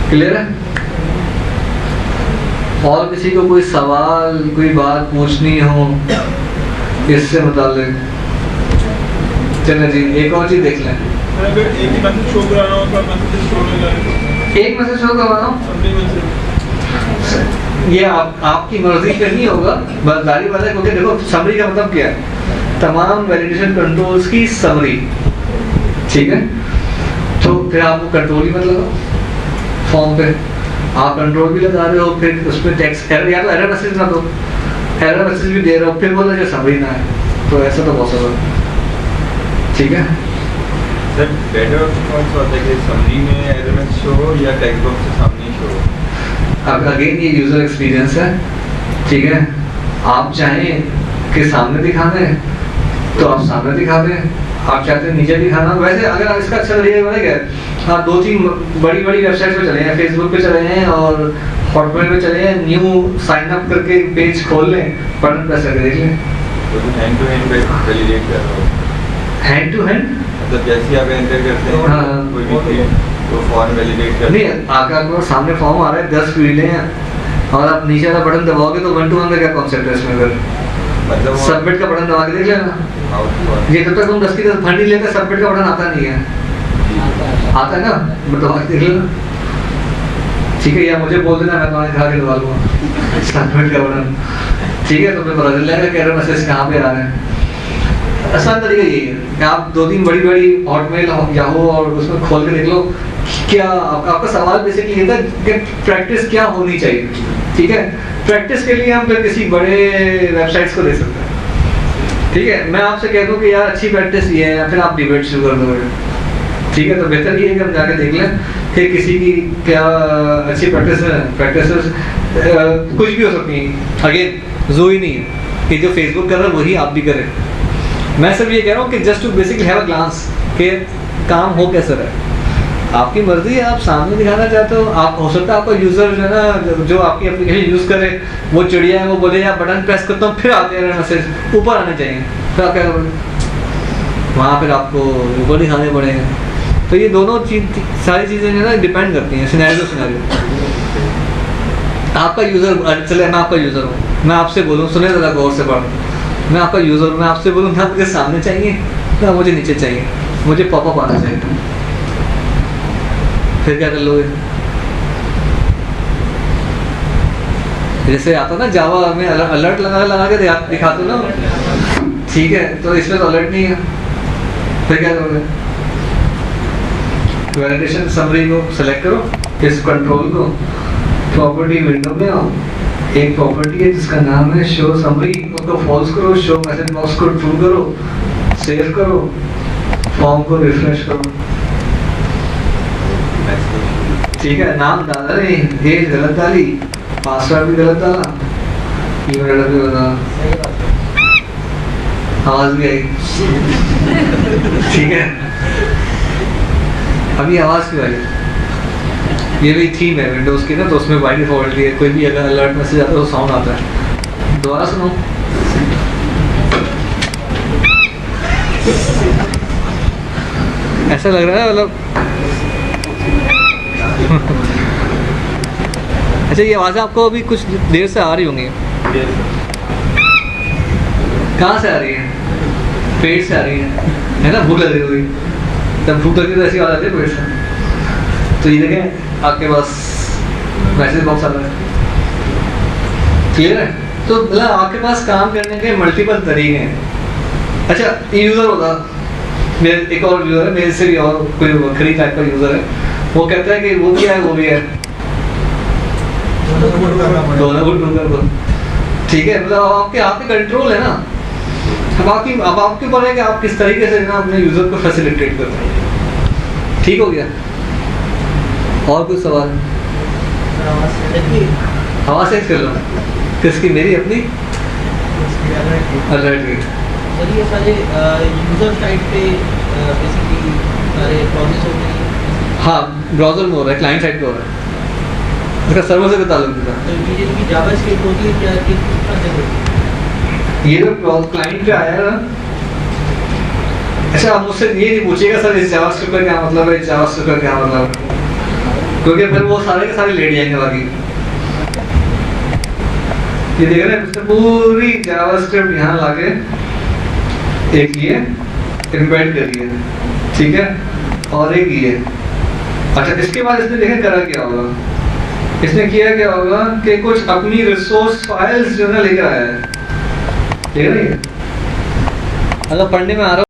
क्लियर है? और किसी को कोई सवाल, कोई बात पूछनी हो इससे मुताल्लिक? चलें जी, एक और चीज़ देख लें। अगर एक ही मैसेज शो कराना हो तो मैसेज शो कराना, एक मैसेज शो करवाना हो, ये आपकी मर्जी पे नहीं होगा, बस जारी वाला है। क्योंकि देखो समरी का मतलब क्या है, तमाम वैलिडेशन कंट्रोल्स की समरी, ठीक है। तो फिर आपको कंट्रोल ही मत लगाओ फॉर्म पे, आप कंट्रोल भी लगा रहे हो, फिर उसमें टेक्स्ट एरर या तो एरर मैसेज ना दो, एरर मैसेज भी दे रहे हो, फिर बोलो जो समरी ना है, तो ऐसा तो पॉसिबल, ठीक है। सर बेटर कौन सा होता है कि समरी में एरर मैसेज शो हो या टेक्स्ट बॉक्स के सामने शो हो? अब अगेन ये यूजर एक्सपीरियंस है, ठीक है। आप चाहें कि सामने दिखा दें तो आप सामने दिखा दें, आप चाहते हैं नीचे दिखाना। वैसे अगर आप इसका अच्छा तरीका पता क्या, आप 2-3 बड़ी वेबसाइट पे चले हैं, फेसबुक पे चले हैं और हॉटमेल पे चले हैं, न्यू साइन अप करके पेज खोल लें, बटन प्रेस करके देख लें। तो हैंड टू हैंड वैलिडेट कर रहा हो, हैंड टू हैंड मतलब जैसे आप एंटर करते हैं हाँ। कोई भी तो फॉर्म वैलिडेट कर नहीं, आपका सामने फॉर्म आ रहा है, 10 फील्डें हैं और आप नीचे वाला बटन दबाओगे तो 1 to 1 का क्या कॉन्सेप्ट है इसमें? फिर मतलब सबमिट का बटन दबा के देख लेना। ये जब तक तुम 10 की 10 फंड नहीं लेते, सबमिट का बटन आता नहीं है, आता है ना, मैं दबा के देख लेना, ठीक है। या मुझे बोल देना, मैं तुम्हारे खा के दबा लूँगा सबमिट का बटन, ठीक है। तो मैं पता चल जाएगा कि एरर मैसेज कहाँ पे आ रहे हैं। आसान तरीका यही है कि आप 2-3 बड़ी हॉटमेल याहू और उसमें खोल के देख लो क्या आपका सवाल बेसिकली ये था कि प्रैक्टिस क्या होनी चाहिए, ठीक है। प्रैक्टिस के लिए हम फिर किसी बड़े वेबसाइट्स को दे सकते हैं, ठीक है। मैं आपसे कह दूं कि यार अच्छी प्रैक्टिस ये है, फिर आप डिबेट शुरू कर दोगे, ठीक है। तो बेहतर ये है कि हम जाके देख लें कि किसी की क्या अच्छी प्रैक्टिस कुछ भी हो सकती है। अगेन जो ही नहीं है कि जो फेसबुक कर रहा है वही आप भी करें। मैं सिर्फ ये कह रहा हूँ कि just to basically have a glance के काम हो कैसे रहे, आपकी मर्जी है। आप सामने दिखाना चाहते हो, आप हो सकता है आपका यूजर जो है ना, जो आपकी एप्लीकेशन यूज करे वो चिड़िया है, वो बोले यार बटन प्रेस करता हूँ फिर आते हैं मैसेज ऊपर आने चाहिए, फिर आप क्या करोगे? वहाँ फिर आपको ऊपर दिखाने पड़ेंगे। तो ये दोनों सारी चीज़ें जो है ना डिपेंड करती हैं सिनेरियो। आपका यूजर, चले मैं आपका यूजर हूँ, मैं आपसे बोलूँ, सुने ज़रा गौर से पढ़ो, मैं आपका यूजर हूँ, मैं आपसे बोलूँ ना मुझे सामने चाहिए ना मुझे नीचे चाहिए, मुझे पॉपअप आना चाहिए, फिर क्या कर लोगे? जैसे आता ना जावा में अलर्ट लगा के दिखाते हो ना, ठीक है। तो इसमें तो अलर्ट नहीं है, फिर क्या करोगे? वैलिडेशन समरी को सेलेक्ट करो, इस कंट्रोल को प्रॉपर्टी विंडो में आओ, एक प्रॉपर्टी है जिसका नाम है शो समरी, उसको फॉल्स करो, शो मैसेज बॉक्स को ट्रू करो, सेव करो, फॉर्म को रिफ्रेश करो, ठीक है। नाम डाला नहीं, एज गलत डाली, पासवर्ड भी गलत डाला, ईमेल एड्रेस भी डाला, आवाज भी आई, ठीक है। अभी आवाज क्यों आई? ये भी थीम है विंडोज की ना, तो उसमें बाय डिफॉल्ट है कोई भी अगर अलर्ट मैसेज आता है तो साउंड आता है। दोबारा सुनो, ऐसा लग रहा है मतलब अच्छा ये आवाज़ आपको अभी कुछ देर से आ रही होंगी, कहाँ से आ रही है? पेट से आ रही है ना, भूख लग रही होगी, तब भूख लगी तो ऐसी आवाज़ आती है पेट से। तो ये देखें आपके पास मैसेज बॉक्स आ रहा है, क्लियर है? तो मतलब आपके पास काम करने के मल्टीपल तरीके हैं। अच्छा ये यूज़र होगा, मेरे एक और यूज़र है, मेरे से भी और कोई वक्री टाइप का यूज़र है, वो कहता है कि वो भी है वो भी है, दोनों को ट्रू कर दो, ठीक है। मतलब आपके हाथ में कंट्रोल है ना, अब आपके ऊपर है कि आप किस तरीके से ना अपने यूज़र को फैसिलिटेट करते हैं। ठीक हो गया? और कुछ सवाल? आवाज़ चेंज कर लो, किसकी? मेरी अपनी अलर्ट की। सर ये सारे यूजर साइड पे बेसिकली सारे प्रोसेस हो रहे हैं। हाँ ब्राउज़र में हो रहा है, क्लाइंट साइड पे हो रहा है, इसका सर्वर से ताल्लुक नहीं था। तो ये जिनकी जावास्क्रिप्ट होती है क्या ये जो क्लाइंट पे आया है ना, अच्छा आप मुझसे ये नहीं पूछिएगा सर इस जावास्क्रिप्ट का क्या मतलब है, इस जावास्क्रिप्ट का क्या मतलब है, क्योंकि फिर वो सारे के सारे लेट जाएंगे बाकी। ये देख रहे हैं पूरी जावास्क्रिप्ट यहाँ लाके एक ये एम्बेड करी है, ठीक है, और एक ये। अच्छा इसके बाद इसने देखें करा क्या होगा, इसने किया क्या होगा कि कुछ अपनी रिसोर्स फाइल्स जो है लेकर आया है, ठीक है। अगर पढ़ने में आ रहा